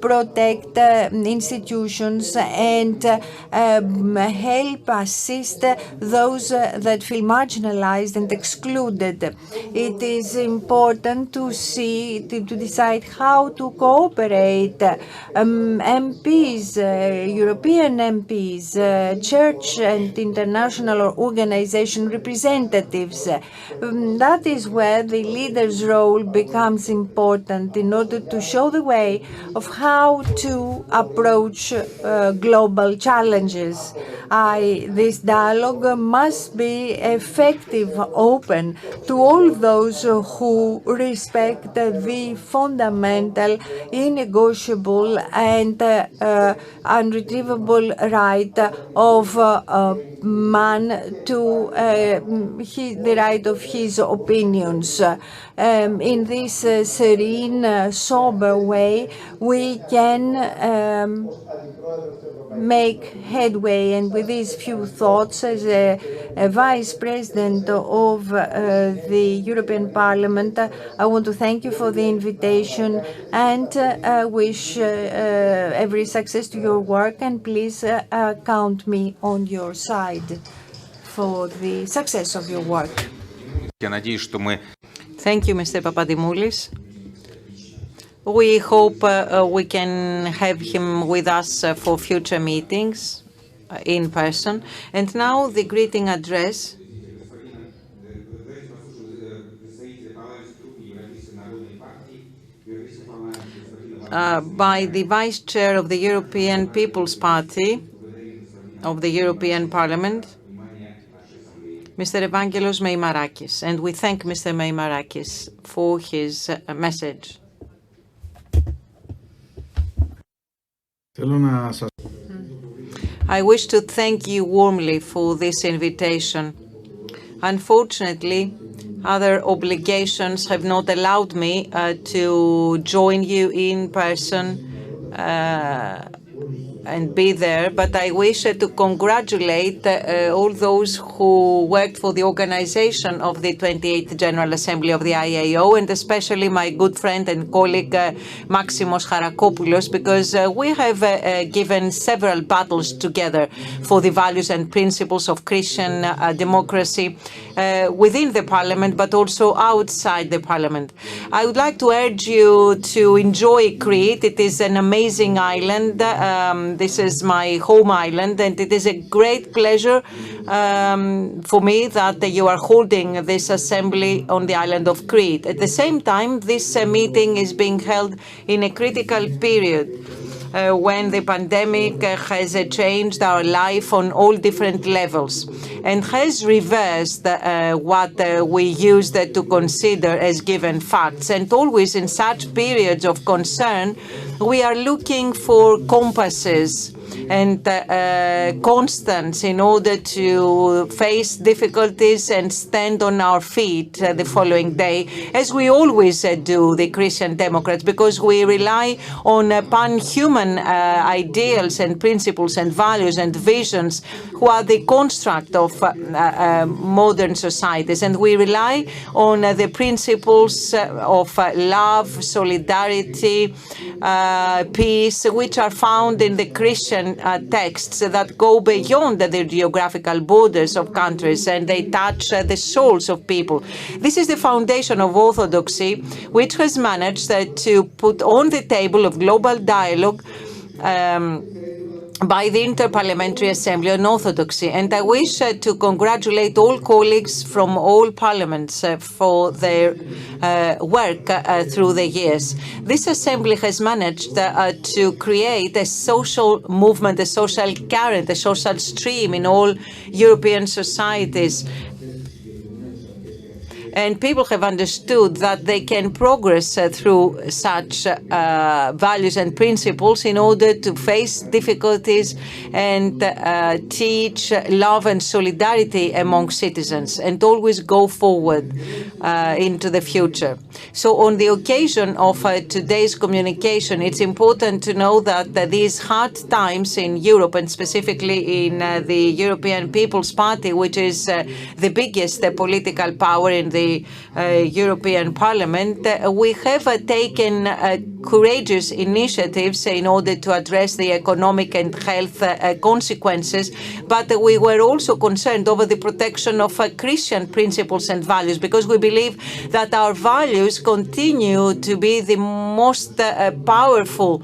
protect institutions and help assist those that feel marginalized and excluded. It is important to decide how to cooperate. MPs, European MPs, church and international organization representatives. That is where the leader's role becomes important in order to show the way of how to approach global challenges. This dialogue must be effective, open to all those who respect the fundamental, innegotiable and unretrievable right of man to the right of his opinions. In this serene, sober way, we can make headway. And with these few thoughts, as a Vice President of the European Parliament, I want to thank you for the invitation and wish every success to your work, and please count me on your side for the success of your work. Thank you, Mr. Papadimoulis. We hope we can have him with us for future meetings in person. And now the greeting address by the Vice Chair of the European People's Party of the European Parliament, Mr. Vangelis Meimarakis. And we thank Mr. Meimarakis for his message. I wish to thank you warmly for this invitation. Unfortunately, other obligations have not allowed me to join you in person and be there, but I wish to congratulate all those who worked for the organization of the 28th General Assembly of the I.A.O, and especially my good friend and colleague Maximos Charakopoulos, because we have given several battles together for the values and principles of Christian democracy within the Parliament, but also outside the Parliament. I would like to urge you to enjoy Crete. It is an amazing island This is my home island, and it is a great pleasure for me that you are holding this assembly on the island of Crete. At the same time, this meeting is being held in a critical period when the pandemic has changed our life on all different levels and has reversed what we used to consider as given facts. And always in such periods of concern, we are looking for compasses and constants in order to face difficulties and stand on our feet the following day, as we always do, the Christian Democrats, because we rely on pan-human ideals and principles and values and visions who are the construct of modern societies. And we rely on the principles of love, solidarity, peace, which are found in the Christian texts that go beyond the geographical borders of countries, and they touch the souls of people. This is the foundation of Orthodoxy, which has managed to put on the table of global dialogue by the Interparliamentary Assembly on Orthodoxy. And I wish to congratulate all colleagues from all parliaments for their work through the years. This assembly has managed to create a social movement, a social current, a social stream in all European societies. And people have understood that they can progress through such values and principles in order to face difficulties and teach love and solidarity among citizens and always go forward into the future. So on the occasion of today's communication, it's important to know that these hard times in Europe, and specifically in the European People's Party, which is the biggest political power in the European Parliament, we have taken courageous initiatives in order to address the economic and health consequences, but we were also concerned over the protection of Christian principles and values, because we believe that our values continue to be the most powerful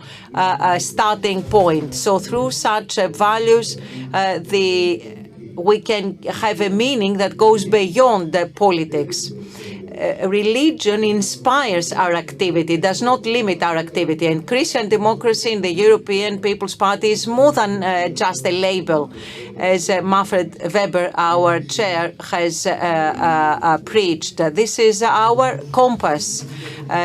starting point. So through such values, we can have a meaning that goes beyond politics. Religion inspires our activity, does not limit our activity. And Christian democracy in the European People's Party is more than just a label, as Manfred Weber, our chair, has preached. This is our compass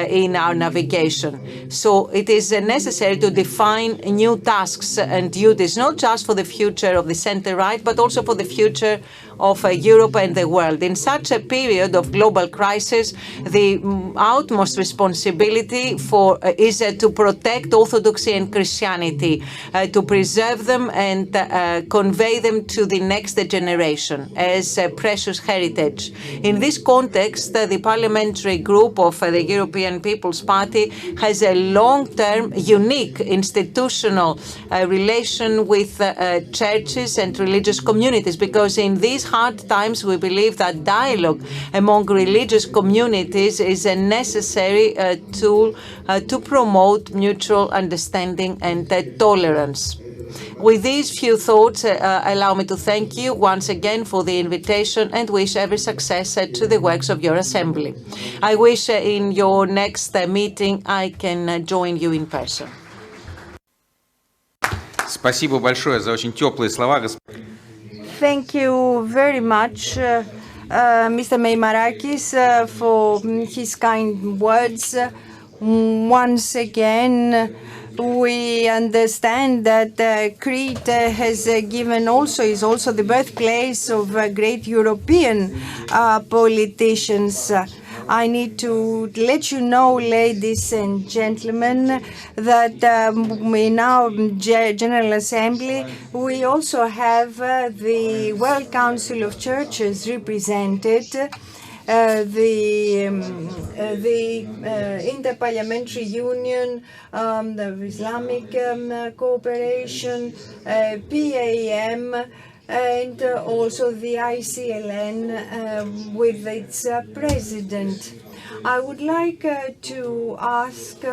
in our navigation. So it is necessary to define new tasks and duties, not just for the future of the center-right, but also for the future of Europe and the world. In such a period of global crisis, the utmost responsibility is to protect Orthodoxy and Christianity, to preserve them and convey them to the next generation as precious heritage. In this context, the parliamentary group of the European People's Party has a long-term, unique institutional relation with churches and religious communities, because in these hard times we believe that dialogue among religious communities is a necessary tool to promote mutual understanding and tolerance. With these few thoughts, allow me to thank you once again for the invitation and wish every success to the works of your assembly. I wish in your next meeting I can join you in person. Спасибо большое за очень теплые слова. Thank you very much, Mr. Meimarakis, for his kind words. Once again, we understand that Crete is also the birthplace of great European politicians. I need to let you know, ladies and gentlemen, that in our General Assembly, we also have the World Council of Churches represented, the Interparliamentary Union, the Islamic Cooperation, PAM, and also the ICLN with its president. I would like to ask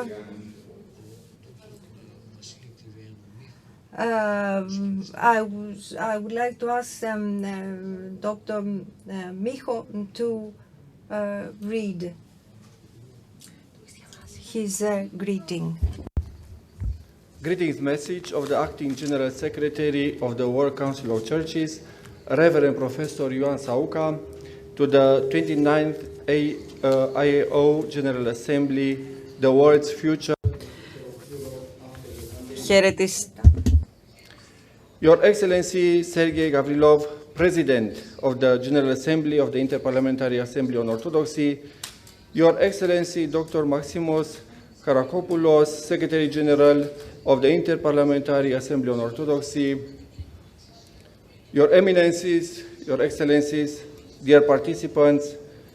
I would like to ask Dr. Micho to read his greeting. Greetings message of the Acting General Secretary of the World Council of Churches, Reverend Professor Ioan Sauca, to the 29th I.A.O. General Assembly, the world's future. Your Excellency Sergei Gavrilov, President of the General Assembly of the Interparliamentary Assembly on Orthodoxy, Your Excellency Dr. Maximos Charakopoulos, Secretary General of the Interparliamentary Assembly on Orthodoxy, Your Eminences, Your Excellencies, dear participants,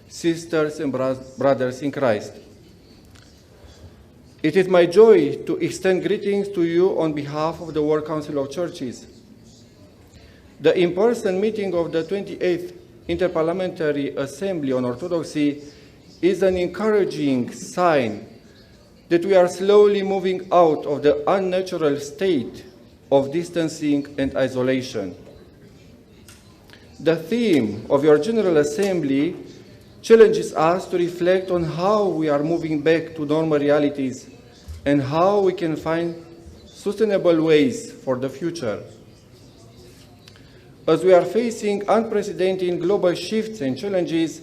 sisters and brothers in Christ. It is my joy to extend greetings to you on behalf of the World Council of Churches. The in-person meeting of the 28th Interparliamentary Assembly on Orthodoxy is an encouraging sign that we are slowly moving out of the unnatural state of distancing and isolation. The theme of your General Assembly challenges us to reflect on how we are moving back to normal realities and how we can find sustainable ways for the future. As we are facing unprecedented global shifts and challenges,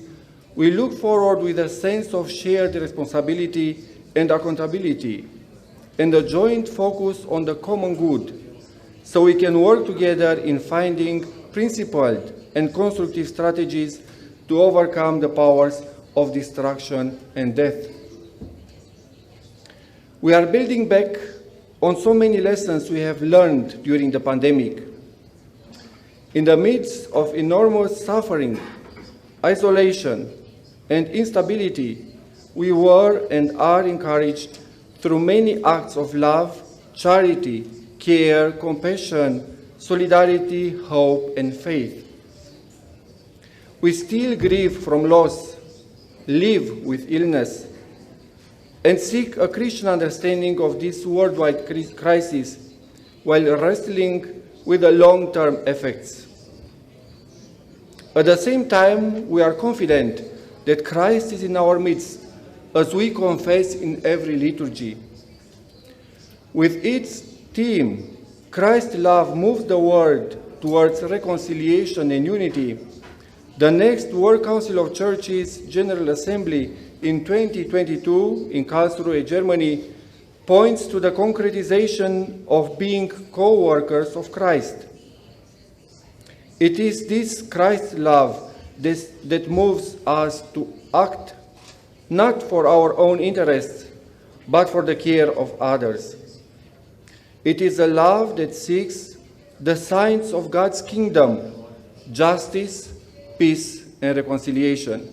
we look forward with a sense of shared responsibility and accountability, and a joint focus on the common good, so we can work together in finding principled and constructive strategies to overcome the powers of destruction and death. We are building back on so many lessons we have learned during the pandemic. In the midst of enormous suffering, isolation, and instability, we were and are encouraged through many acts of love, charity, care, compassion, solidarity, hope, and faith. We still grieve from loss, live with illness, and seek a Christian understanding of this worldwide crisis while wrestling with the long-term effects. At the same time, we are confident that Christ is in our midst, as we confess in every liturgy. With its theme, Christ's love moves the world towards reconciliation and unity, the next World Council of Churches General Assembly in 2022 in Karlsruhe, Germany, points to the concretization of being co-workers of Christ. It is this Christ's love that moves us to act not for our own interests, but for the care of others. It is a love that seeks the signs of God's kingdom, justice, peace, and reconciliation.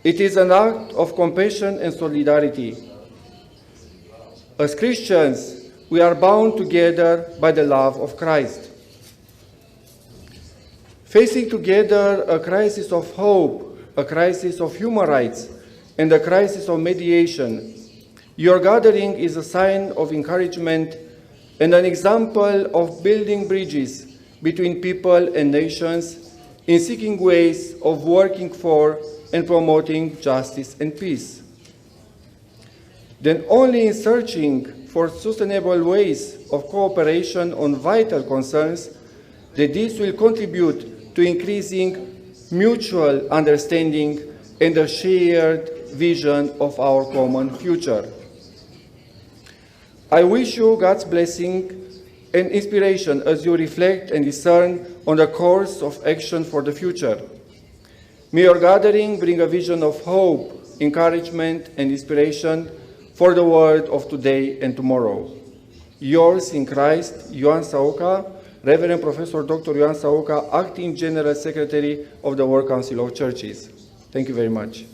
It is an act of compassion and solidarity. As Christians, we are bound together by the love of Christ. Facing together a crisis of hope, a crisis of human rights, and a crisis of mediation, your gathering is a sign of encouragement and an example of building bridges between people and nations in seeking ways of working for and promoting justice and peace. Then only in searching for sustainable ways of cooperation on vital concerns that this will contribute to increasing mutual understanding and a shared vision of our common future. I wish you God's blessing and inspiration as you reflect and discern on the course of action for the future. May your gathering bring a vision of hope, encouragement, and inspiration for the world of today and tomorrow. Yours in Christ, Ioan Sauca, Reverend Professor Dr. Ioan Sauca, Acting General Secretary of the World Council of Churches. Thank you very much.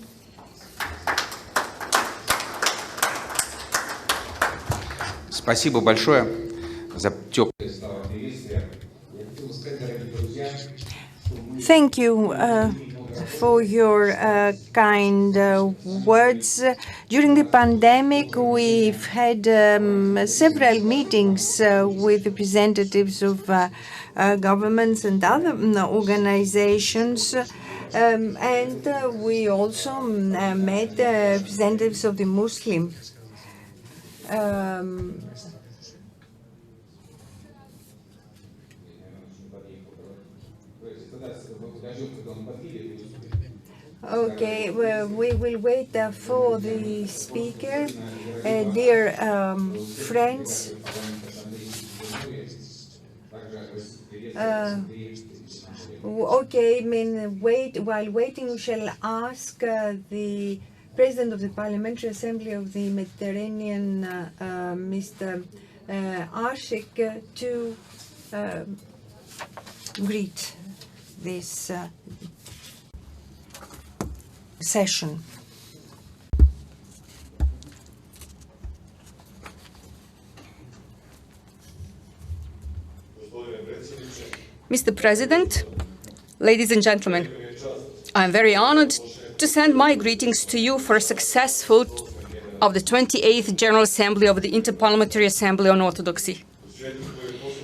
Спасибо большое за теплые слова приветствия. Thank you for your kind words. During the pandemic, we've had several meetings with representatives of governments and other organizations. And we also met representatives of the Muslim Okay, well, we will wait for the speaker. Dear friends, okay, while waiting, we shall ask the President of the Parliamentary Assembly of the Mediterranean, Mr. Arshik, to greet this session. Mr. President, ladies and gentlemen, I am very honored to send my greetings to you for a successful of the 28th General Assembly of the Interparliamentary Assembly on Orthodoxy.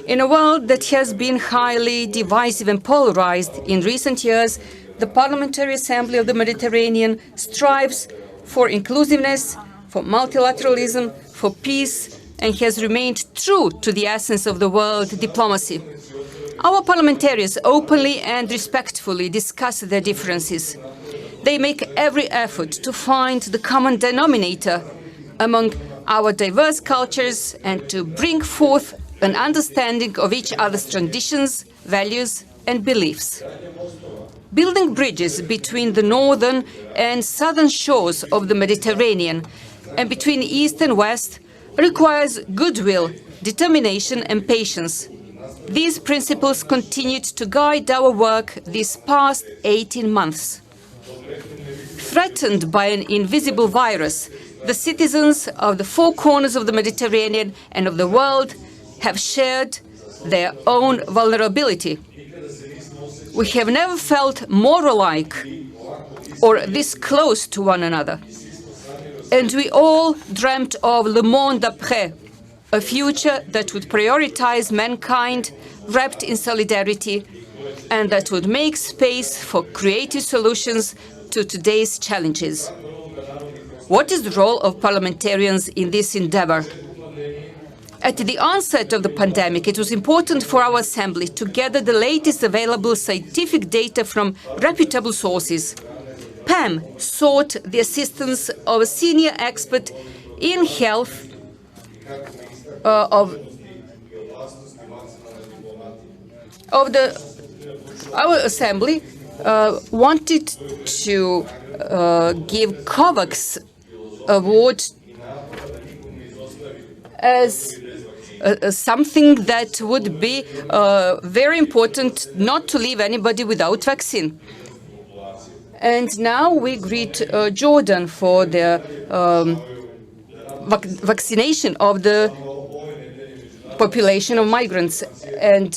In a world that has been highly divisive and polarized in recent years, the Parliamentary Assembly of the Mediterranean strives for inclusiveness, for multilateralism, for peace, and has remained true to the essence of the world diplomacy. Our parliamentarians openly and respectfully discuss their differences. They make every effort to find the common denominator among our diverse cultures and to bring forth an understanding of each other's traditions, values, and beliefs. Building bridges between the northern and southern shores of the Mediterranean and between East and West requires goodwill, determination, and patience. These principles continued to guide our work these past 18 months. Threatened by an invisible virus, the citizens of the four corners of the Mediterranean and of the world have shared their own vulnerability. We have never felt more alike or this close to one another. And we all dreamt of Le Monde Après, a future that would prioritize mankind wrapped in solidarity and that would make space for creative solutions to today's challenges. What is the role of parliamentarians in this endeavor? At the onset of the pandemic, it was important for our Assembly to gather the latest available scientific data from reputable sources. PAM sought the assistance of a senior expert in health our Assembly wanted to give COVAX award as something that would be very important not to leave anybody without vaccine. And now we greet Jordan for the vaccination of the population of migrants. And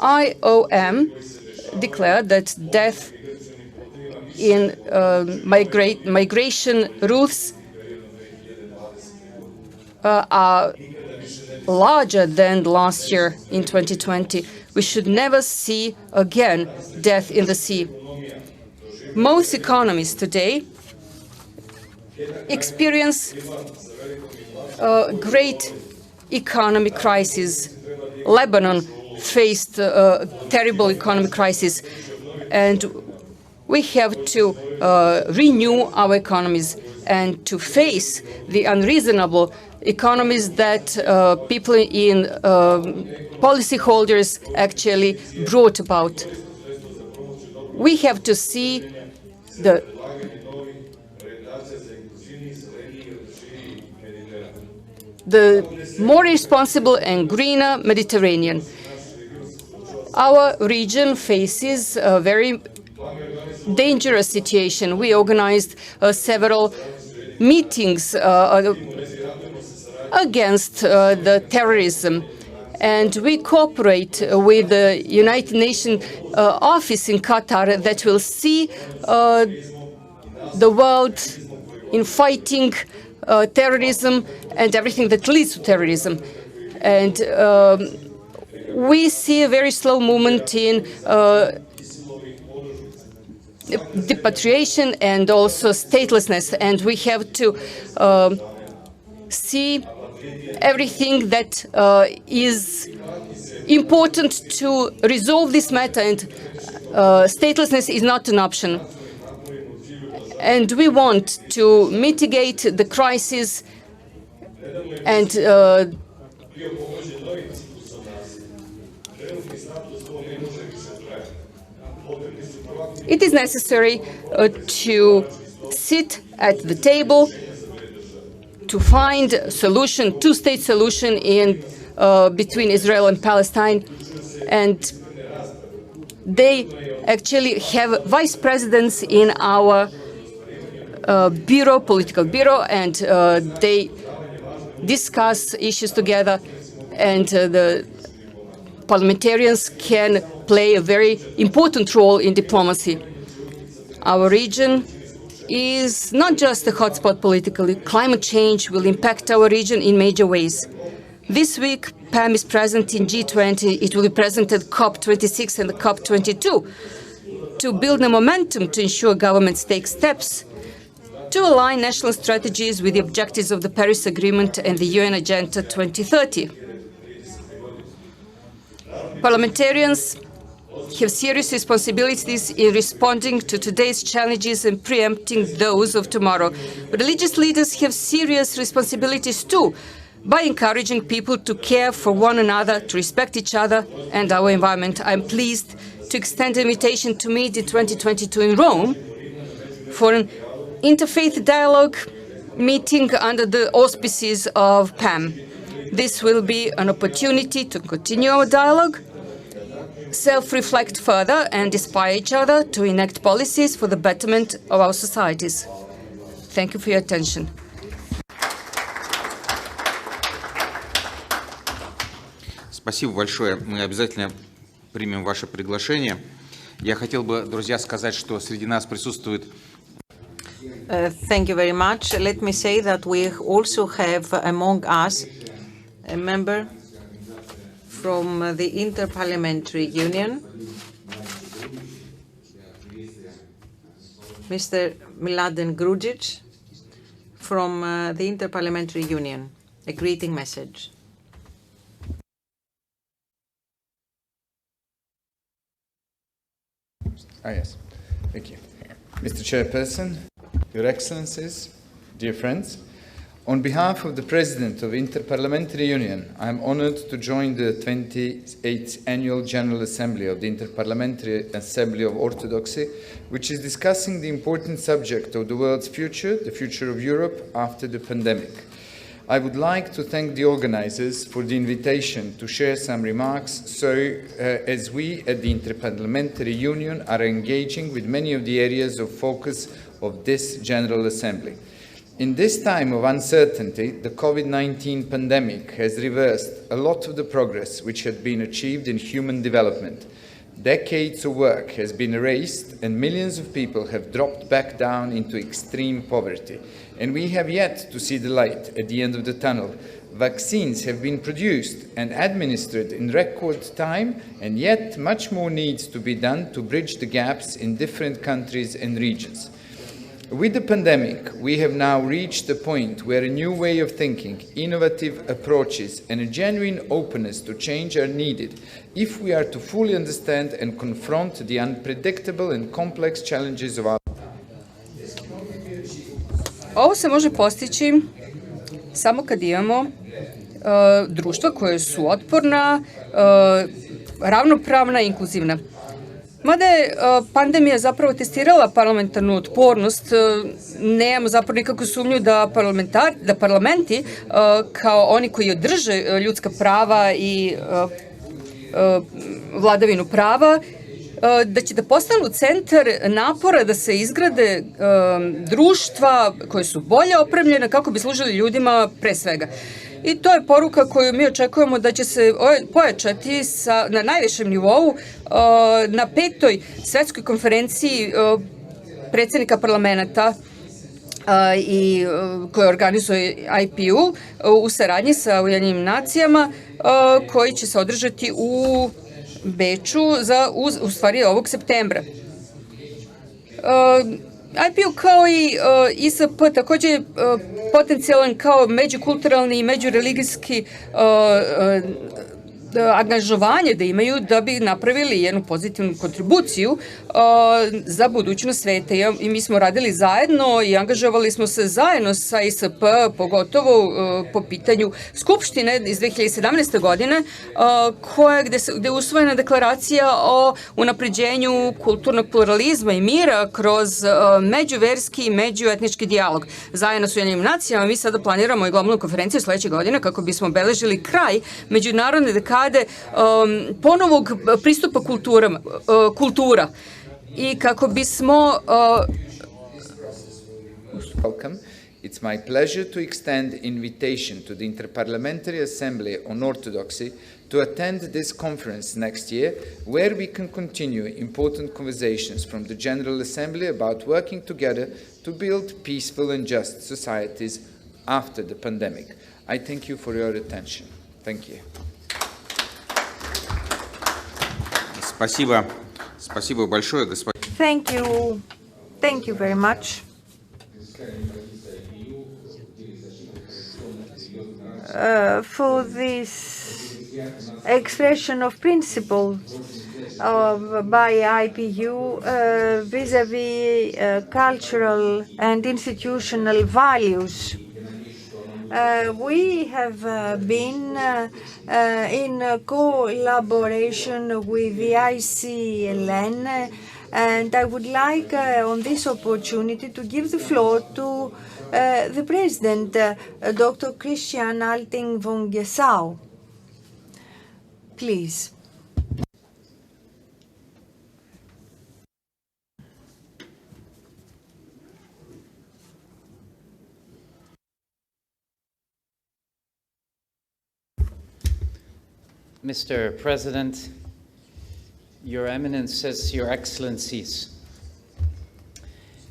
IOM declared that death in migration routes are larger than last year in 2020. We should never see again death in the sea. Most economies today experience a great economic crisis. Lebanon faced a terrible economic crisis, and we have to renew our economies and to face the unreasonable economies that people in policyholders actually brought about. We have to see the more responsible and greener Mediterranean. Our region faces a very dangerous situation. We organized several meetings against the terrorism, and we cooperate with the United Nations office in Qatar that will see the world in fighting terrorism and everything that leads to terrorism. And we see a very slow movement in repatriation and also statelessness, and we have to see everything that is important to resolve this matter, and statelessness is not an option. And we want to mitigate the crisis, and it is necessary to sit at the table to find a solution, two-state solution in between Israel and Palestine. And they actually have vice presidents in our bureau, political bureau, and they discuss issues together, and the parliamentarians can play a very important role in diplomacy. Our region is not just a hotspot politically. Climate change will impact our region in major ways. This week, PAM is present in G20. It will be present at COP26 and COP22 to build a momentum to ensure governments take steps to align national strategies with the objectives of the Paris Agreement and the UN Agenda 2030. Parliamentarians have serious responsibilities in responding to today's challenges and preempting those of tomorrow. But religious leaders have serious responsibilities too, by encouraging people to care for one another, to respect each other and our environment. I'm pleased to extend an invitation to meet in 2022 in Rome for an interfaith dialogue meeting under the auspices of PAM. This will be an opportunity to continue our dialogue, self-reflect further, and inspire each other to enact policies for the betterment of our societies. Thank you for your attention. Спасибо большое. Мы обязательно примем ваше приглашение. Я хотел бы, друзья, сказать, что среди нас присутствует... Thank you very much. Let me say that we also have among us a member from the Interparliamentary Union, Mr. Miladen Grujic from the Interparliamentary Union. A greeting message. Yes, thank you. Mr. Chairperson, Your Excellencies, dear friends, on behalf of the President of Interparliamentary Union, I am honored to join the 28th Annual General Assembly of the Interparliamentary Assembly of Orthodoxy, which is discussing the important subject of the world's future, the future of Europe after the pandemic. I would like to thank the organizers for the invitation to share some remarks as we at the Interparliamentary Union are engaging with many of the areas of focus of this General Assembly. In this time of uncertainty, the COVID-19 pandemic has reversed a lot of the progress which had been achieved in human development. Decades of work has been erased and millions of people have dropped back down into extreme poverty. And we have yet to see the light at the end of the tunnel. Vaccines have been produced and administered in record time, and yet much more needs to be done to bridge the gaps in different countries and regions. With the pandemic, we have now reached a point where a new way of thinking, innovative approaches, and a genuine openness to change are needed if we are to fully understand and confront the unpredictable and complex challenges of our Ovo se može postići samo kad imamo društva koje su otporna, ravnopravna i inkluzivna. Mada je pandemija zapravo testirala parlamentarnu otpornost, nemamo zapravo nikakvu sumnju da parlamenti, kao oni koji održe ljudska prava i vladavinu prava, da će da postanu centar napora da se izgrade društva koje su bolje opremljene kako bi služili ljudima pre svega. I to je poruka koju mi očekujemo da će se pojačati na najvišem nivou na 5. svetskoj konferenciji predsjednika parlamenta i koje organizuje I.A.O u saradnji sa Ujedinjenim nacijama, koji će se održati u Beču u stvari ovog septembra. I.A.O kao i ISP također je potencijalan kao međukulturalni i međureligijski angažovanje da imaju da bi napravili jednu pozitivnu kontribuciju za budućnost sveta. I mi smo radili zajedno i angažovali smo se zajedno sa ISP, pogotovo po pitanju Skupštine iz 2017. godine, gdje je usvojena deklaracija o unapređenju kulturnog pluralizma i mira kroz međuverski i međuetnički dijalog. Zajedno s Ujedinjenim nacijama mi sada planiramo i globalnu konferenciju sljedeće godine kako bismo obeležili kraj međunarodne dekade ponovog pristupa kultura i kako bismo Welcome. It's my pleasure to extend invitation to the Interparliamentary Assembly on Orthodoxy to attend this conference next year, where we can continue important conversations from the General Assembly about working together to build peaceful and just societies after the pandemic. I thank you for your attention. Thank you. Спасибо. Спасибо большое, господин. Thank you. Thank you very much. For this expression of principle by IPU vis-à-vis cultural and institutional values. We have been in collaboration with the ICLN, and I would like on this opportunity to give the floor to the President, Dr. Christian Alting von Gesau. Please. Mr. President, Your Eminences, Your Excellencies,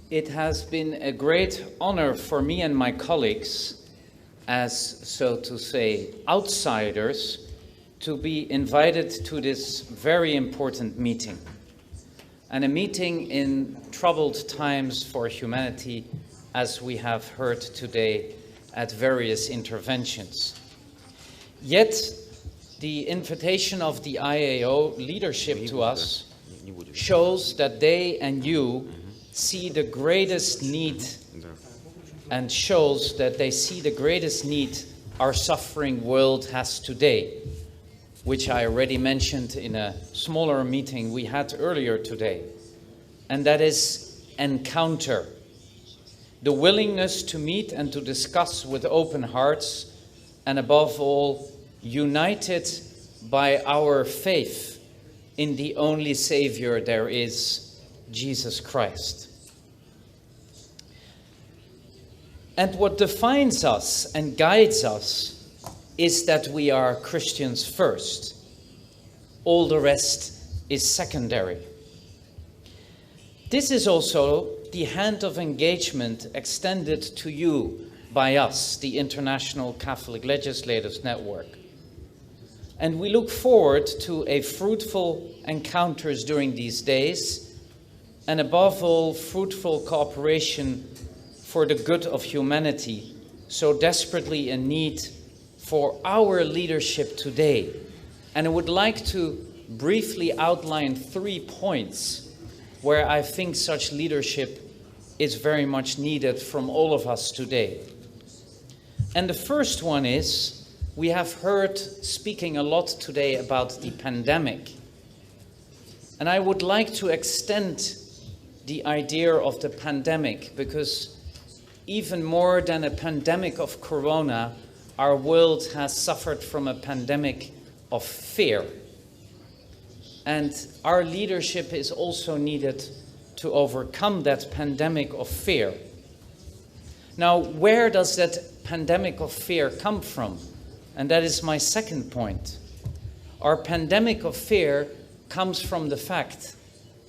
it has been a great honor for me and my colleagues, as, so to say, outsiders, to be invited to this very important meeting, and a meeting in troubled times for humanity, as we have heard today at various interventions. Yet, the invitation of the I.A.O leadership to us shows that they and you see the greatest need, and shows that they see the greatest need our suffering world has today, which I already mentioned in a smaller meeting we had earlier today, and that is encounter. The willingness to meet and to discuss with open hearts, and above all, united by our faith in the only Savior there is, Jesus Christ. And what defines us and guides us is that we are Christians first. All the rest is secondary. This is also the hand of engagement extended to you by us, the International Catholic Legislators Network. And we look forward to a fruitful encounters during these days, and above all, fruitful cooperation for the good of humanity, so desperately in need for our leadership today. And I would like to briefly outline 3 points where I think such leadership is very much needed from all of us today. And the first one is, we have heard speaking a lot today about the pandemic. And I would like to extend the idea of the pandemic, because even more than a pandemic of corona, our world has suffered from a pandemic of fear. And our leadership is also needed to overcome that pandemic of fear. Now, where does that pandemic of fear come from? And that is my second point. Our pandemic of fear comes from the fact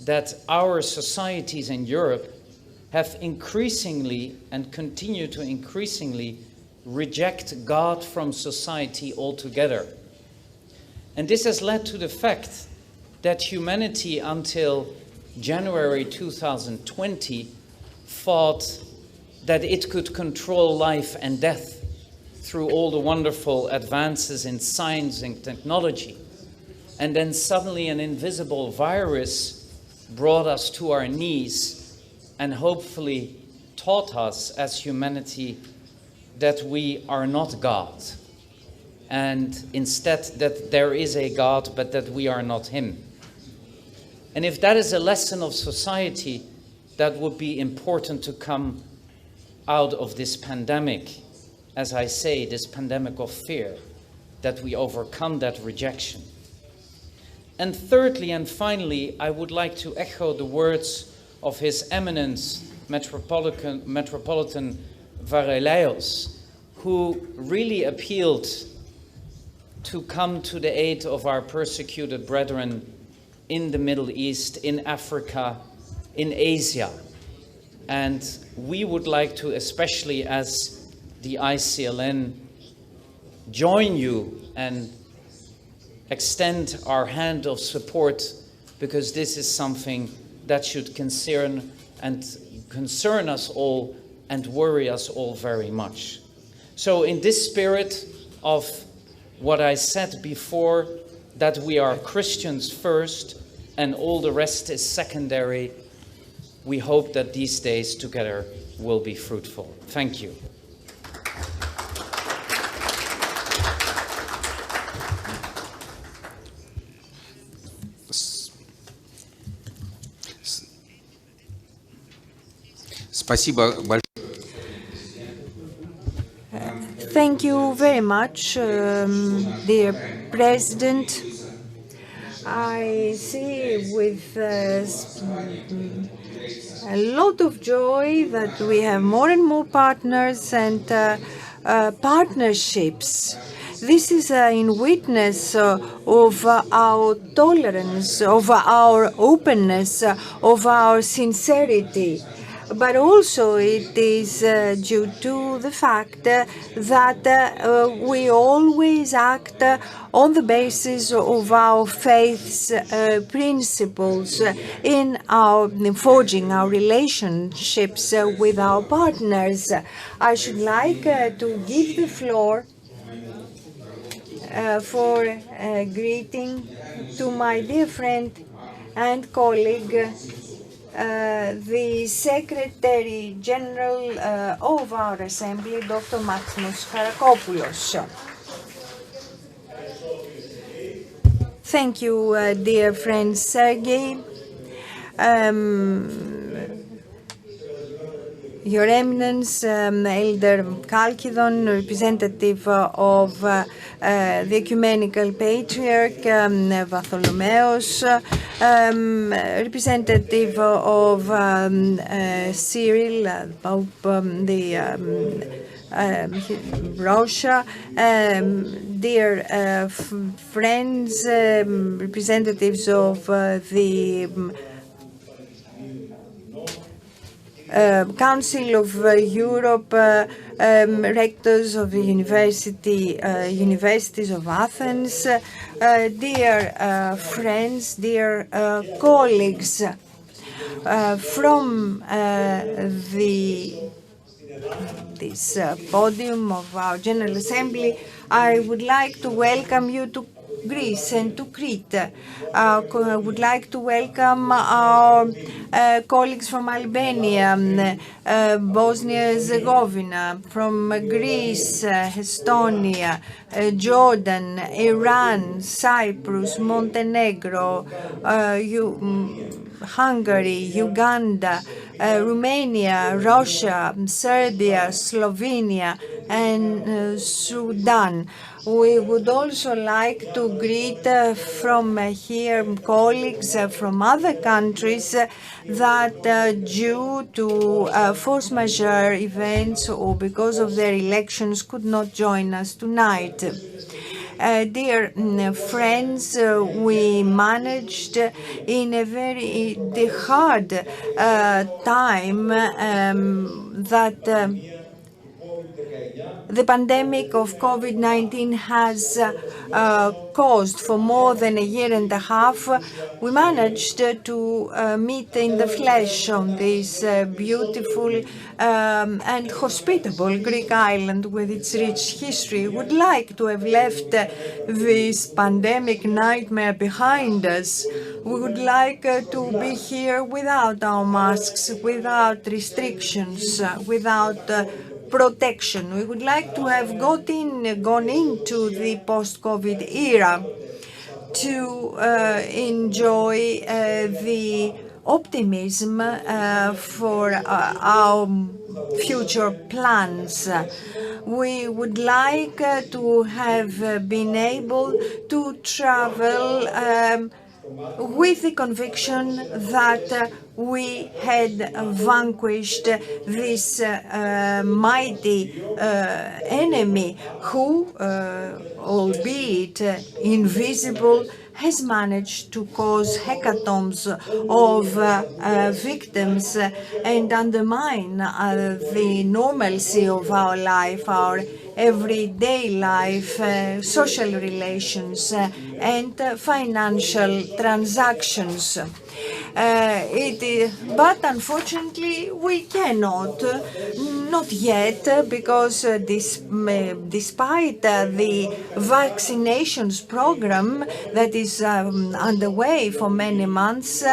that our societies in Europe have increasingly and continue to increasingly reject God from society altogether. And this has led to the fact that humanity until January 2020 thought that it could control life and death through all the wonderful advances in science and technology. And then suddenly an invisible virus brought us to our knees and hopefully taught us as humanity that we are not God, and instead that there is a God, but that we are not him. And if that is a lesson of society, that would be important to come out of this pandemic, as I say, this pandemic of fear, that we overcome that rejection. And thirdly and finally, I would like to echo the words of His Eminence, Metropolitan Vangelis, who really appealed to come to the aid of our persecuted brethren in the Middle East, in Africa, in Asia. And we would like to, especially as the ICLN, join you and extend our hand of support, because this is something that should concern us all and worry us all very much. So in this spirit of what I said before, that we are Christians first and all the rest is secondary, we hope that these days together will be fruitful. Thank you. Спасибо большое. Thank you very much, dear President. I see with a lot of joy that we have more and more partners and partnerships. This is in witness of our tolerance, of our openness, of our sincerity. But also it is due to the fact that we always act on the basis of our faith's principles in forging our relationships with our partners. I should like to give the floor for a greeting to my dear friend and colleague, the Secretary General of our Assembly, Dr. Maximos Charakopoulos. Thank you, dear friend Sergei. Your Eminence, Elder Chalceldon, representative of the Ecumenical Patriarch Bartholomew, representative of Cyril, Pope, Russia, dear friends, representatives of the Council of Europe, rectors of the universities of Athens, dear friends, dear colleagues, from this podium of our General Assembly, I would like to welcome you to Greece and to Crete. I would like to welcome our colleagues from Albania, Bosnia-Herzegovina, from Greece, Estonia, Jordan, Iran, Cyprus, Montenegro, Hungary, Uganda, Romania, Russia, Serbia, Slovenia, and Sudan. We would also like to greet from here colleagues from other countries that due to force majeure events or because of their elections could not join us tonight. Dear friends, we managed in a very hard time that the pandemic of COVID-19 has caused for more than a year and a half. We managed to meet in the flesh on this beautiful and hospitable Greek island with its rich history. Would like to have left this pandemic nightmare behind us. We would like to be here without our masks, without restrictions, without protection. We would like to have gone into the post-COVID era to enjoy the optimism for our future plans. We would like to have been able to travel with the conviction that we had vanquished this mighty enemy who, albeit invisible, has managed to cause hecatombs of victims and undermine the normalcy of our life, our everyday life, social relations, and financial transactions. But unfortunately, we cannot, not yet, because despite the vaccinations program that is underway for many months,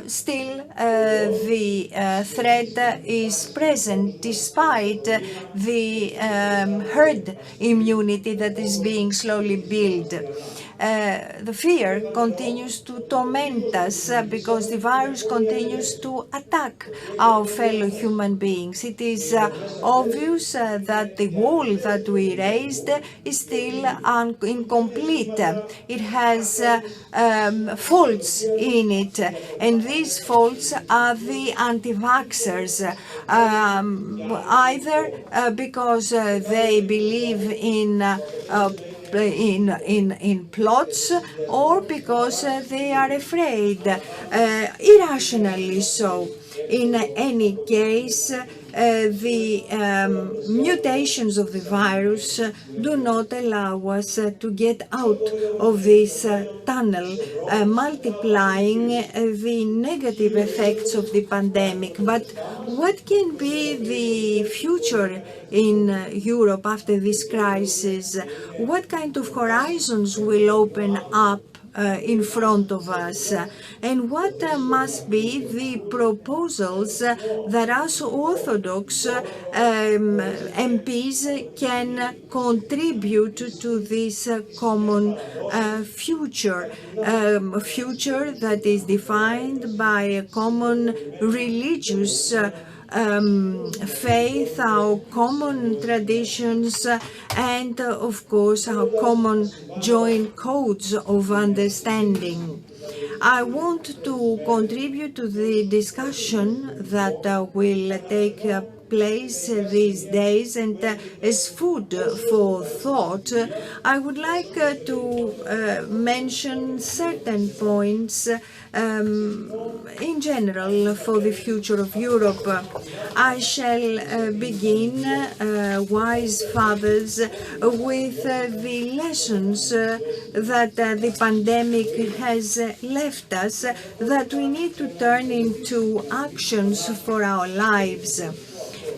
still the threat is present, despite the herd immunity that is being slowly built. The fear continues to torment us because the virus continues to attack our fellow human beings. It is obvious that the wall that we raised is still incomplete. It has faults in it, and these faults are the anti-vaxxers, either because they believe in plots, or because they are afraid, irrationally so. In any case, the mutations of the virus do not allow us to get out of this tunnel, multiplying the negative effects of the pandemic. But what can be the future in Europe after this crisis? What kind of horizons will open up in front of us, and what must be the proposals that us Orthodox MPs can contribute to this common future, future that is defined by a common religious faith, our common traditions, and of course our common joint codes of understanding. I want to contribute to the discussion that will take place these days, and as food for thought, I would like to mention certain points in general for the future of Europe. I shall begin, wise fathers, with the lessons that the pandemic has left us, that we need to turn into actions for our lives.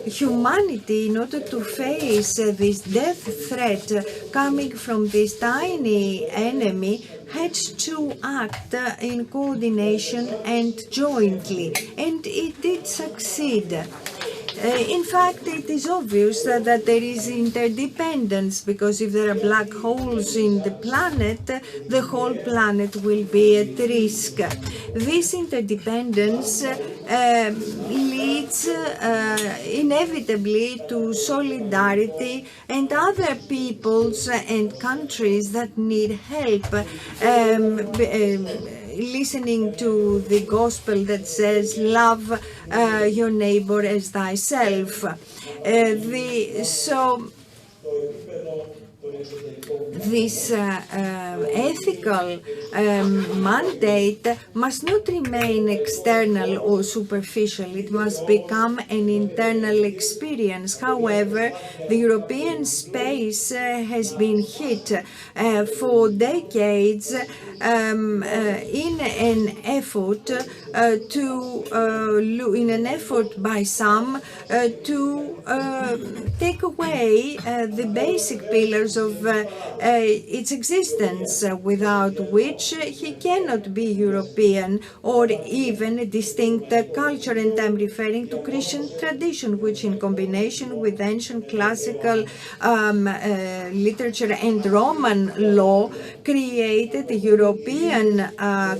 Humanity, in order to face this death threat coming from this tiny enemy, had to act in coordination and jointly, and it did succeed. In fact, it is obvious that there is interdependence, because if there are black holes in the planet, the whole planet will be at risk. This interdependence leads inevitably to solidarity, and other peoples and countries that need help listening to the gospel that says, love your neighbor as thyself. This ethical mandate must not remain external or superficial. It must become an internal experience. However, the European space has been hit for decades in an effort by some to take away the basic pillars of its existence, without which he cannot be European or even a distinct culture. And I'm referring to Christian tradition, which in combination with ancient classical literature and Roman law created the European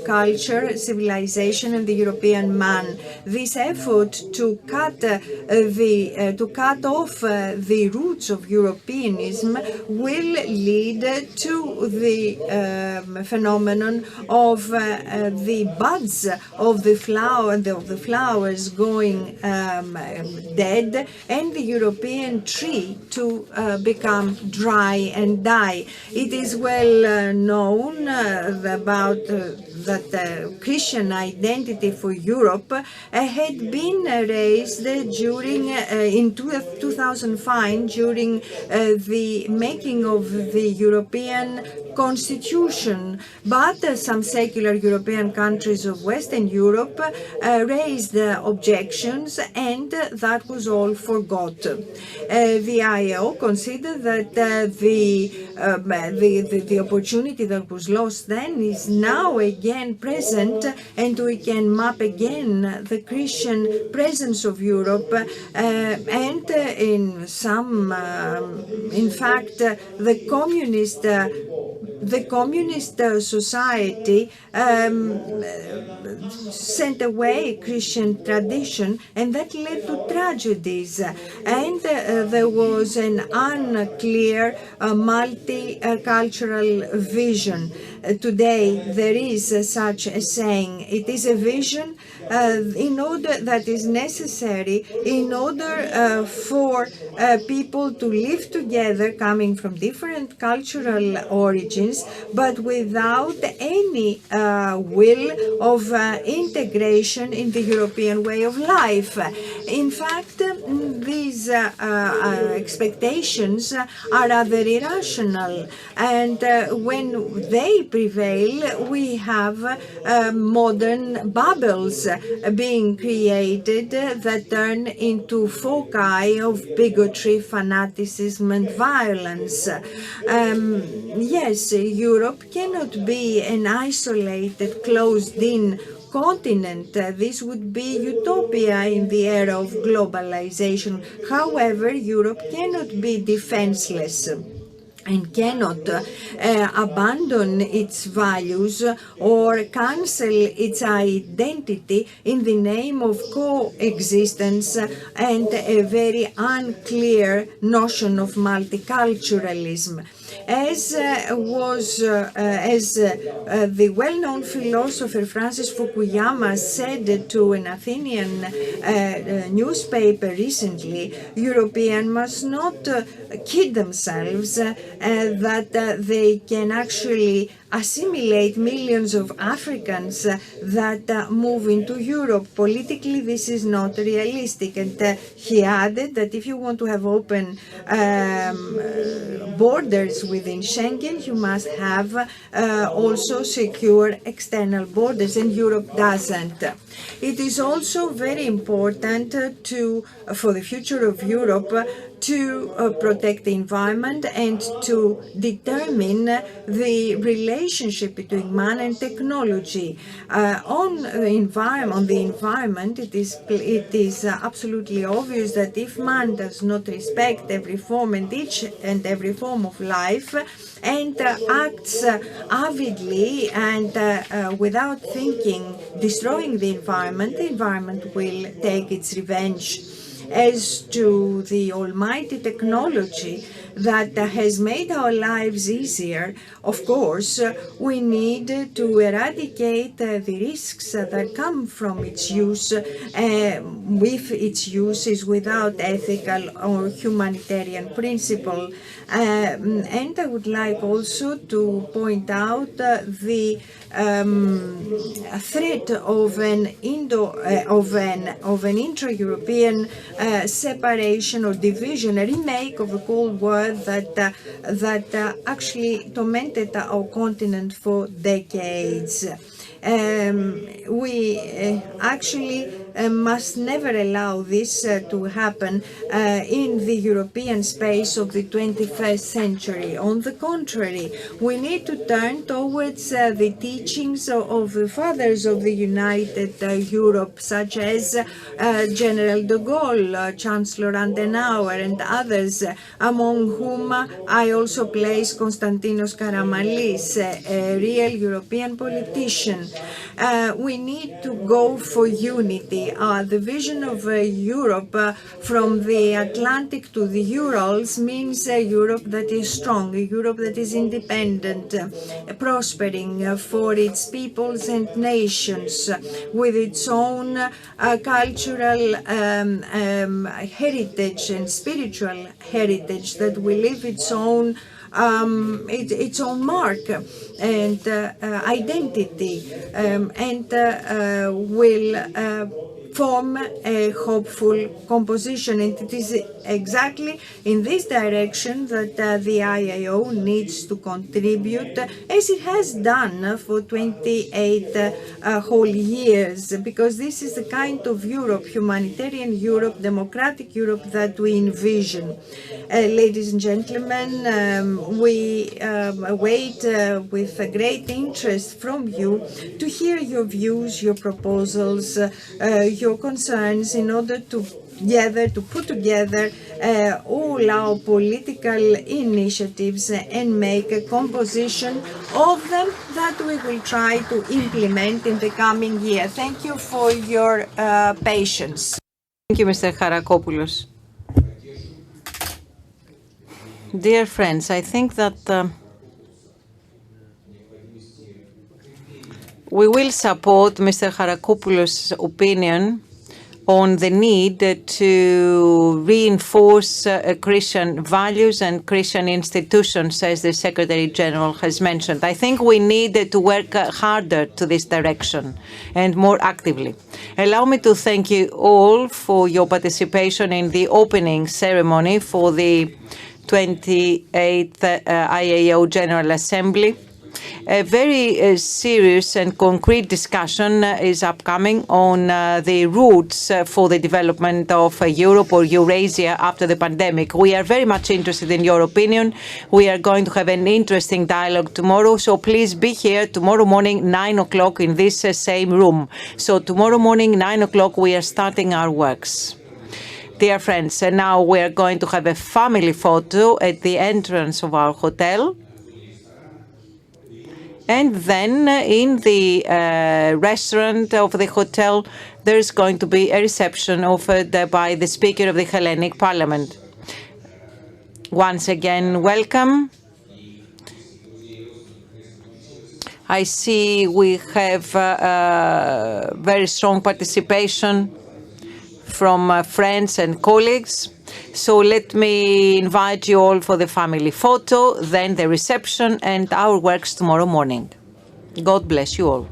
culture, civilization, and the European man. This effort to cut off the roots of Europeanism will lead to the phenomenon of the buds of the flowers going dead, and the European tree to become dry and die. It is well known about that Christian identity for Europe had been raised during in 2005 during the making of the European Constitution, but some secular European countries of Western Europe raised objections, and that was all forgot. The I.A.O. considered that the opportunity that was lost then is now again present, and we can map again the Christian presence of Europe, and in some, in fact, the communist society sent away Christian tradition, and that led to tragedies. And there was an unclear multicultural vision. Today there is such a saying. It is a vision in order that is necessary in order for people to live together, coming from different cultural origins, but without any will of integration in the European way of life. In fact, these expectations are rather irrational, and when they prevail, we have modern bubbles being created that turn into foci of bigotry, fanaticism, and violence. Yes, Europe cannot be an isolated, closed-in continent. This would be utopia in the era of globalization. However, Europe cannot be defenseless and cannot abandon its values or cancel its identity in the name of coexistence and a very unclear notion of multiculturalism. As the well-known philosopher Francis Fukuyama said to an Athenian newspaper recently, Europeans must not kid themselves that they can actually assimilate millions of Africans that move into Europe. Politically, this is not realistic. And he added that if you want to have open borders within Schengen, you must have also secure external borders, and Europe doesn't. It is also very important for the future of Europe to protect the environment and to determine the relationship between man and technology. On the environment, it is absolutely obvious that if man does not respect every form and each and every form of life, and acts avidly and without thinking, destroying the environment will take its revenge. As to the almighty technology that has made our lives easier, of course, we need to eradicate the risks that come from its use if its use is without ethical or humanitarian principle. And I would like also to point out the threat of an intra-European separation or division, a remake of a Cold War that actually tormented our continent for decades. We actually must never allow this to happen in the European space of the 21st century. On the contrary, we need to turn towards the teachings of the fathers of the United Europe, such as General de Gaulle, Chancellor Adenauer, and others, among whom I also place Konstantinos Karamanlis, a real European politician. We need to go for unity. The vision of Europe from the Atlantic to the Urals means a Europe that is strong, a Europe that is independent, prospering for its peoples and nations, with its own cultural heritage and spiritual heritage that will leave its own mark and identity, and will form a hopeful composition. And it is exactly in this direction that the I.A.O. needs to contribute, as it has done for 28 whole years, because this is the kind of Europe, humanitarian Europe, democratic Europe that we envision. Ladies and gentlemen, we await with great interest from you to hear your views, your proposals, your concerns, in order to put together all our political initiatives and make a composition of them that we will try to implement in the coming year. Thank you for your patience. Thank you, Mr. Charakopoulos. Dear friends, I think that we will support Mr. Charakopoulos' opinion on the need to reinforce Christian values and Christian institutions, as the Secretary General has mentioned. I think we need to work harder to this direction and more actively. Allow me to thank you all for your participation in the opening ceremony for the 28th I.A.O. General Assembly. A very serious and concrete discussion is upcoming on the routes for the development of Europe or Eurasia after the pandemic. We are very much interested in your opinion. We are going to have an interesting dialogue tomorrow, so please be here tomorrow morning, 9 o'clock, in this same room. So tomorrow morning, 9 o'clock, we are starting our works. Dear friends, now we are going to have a family photo at the entrance of our hotel. And then in the restaurant of the hotel, there's going to be a reception offered by the Speaker of the Hellenic Parliament. Once again, welcome. I see we have very strong participation from friends and colleagues. So let me invite you all for the family photo, then the reception and our works tomorrow morning. God bless you all.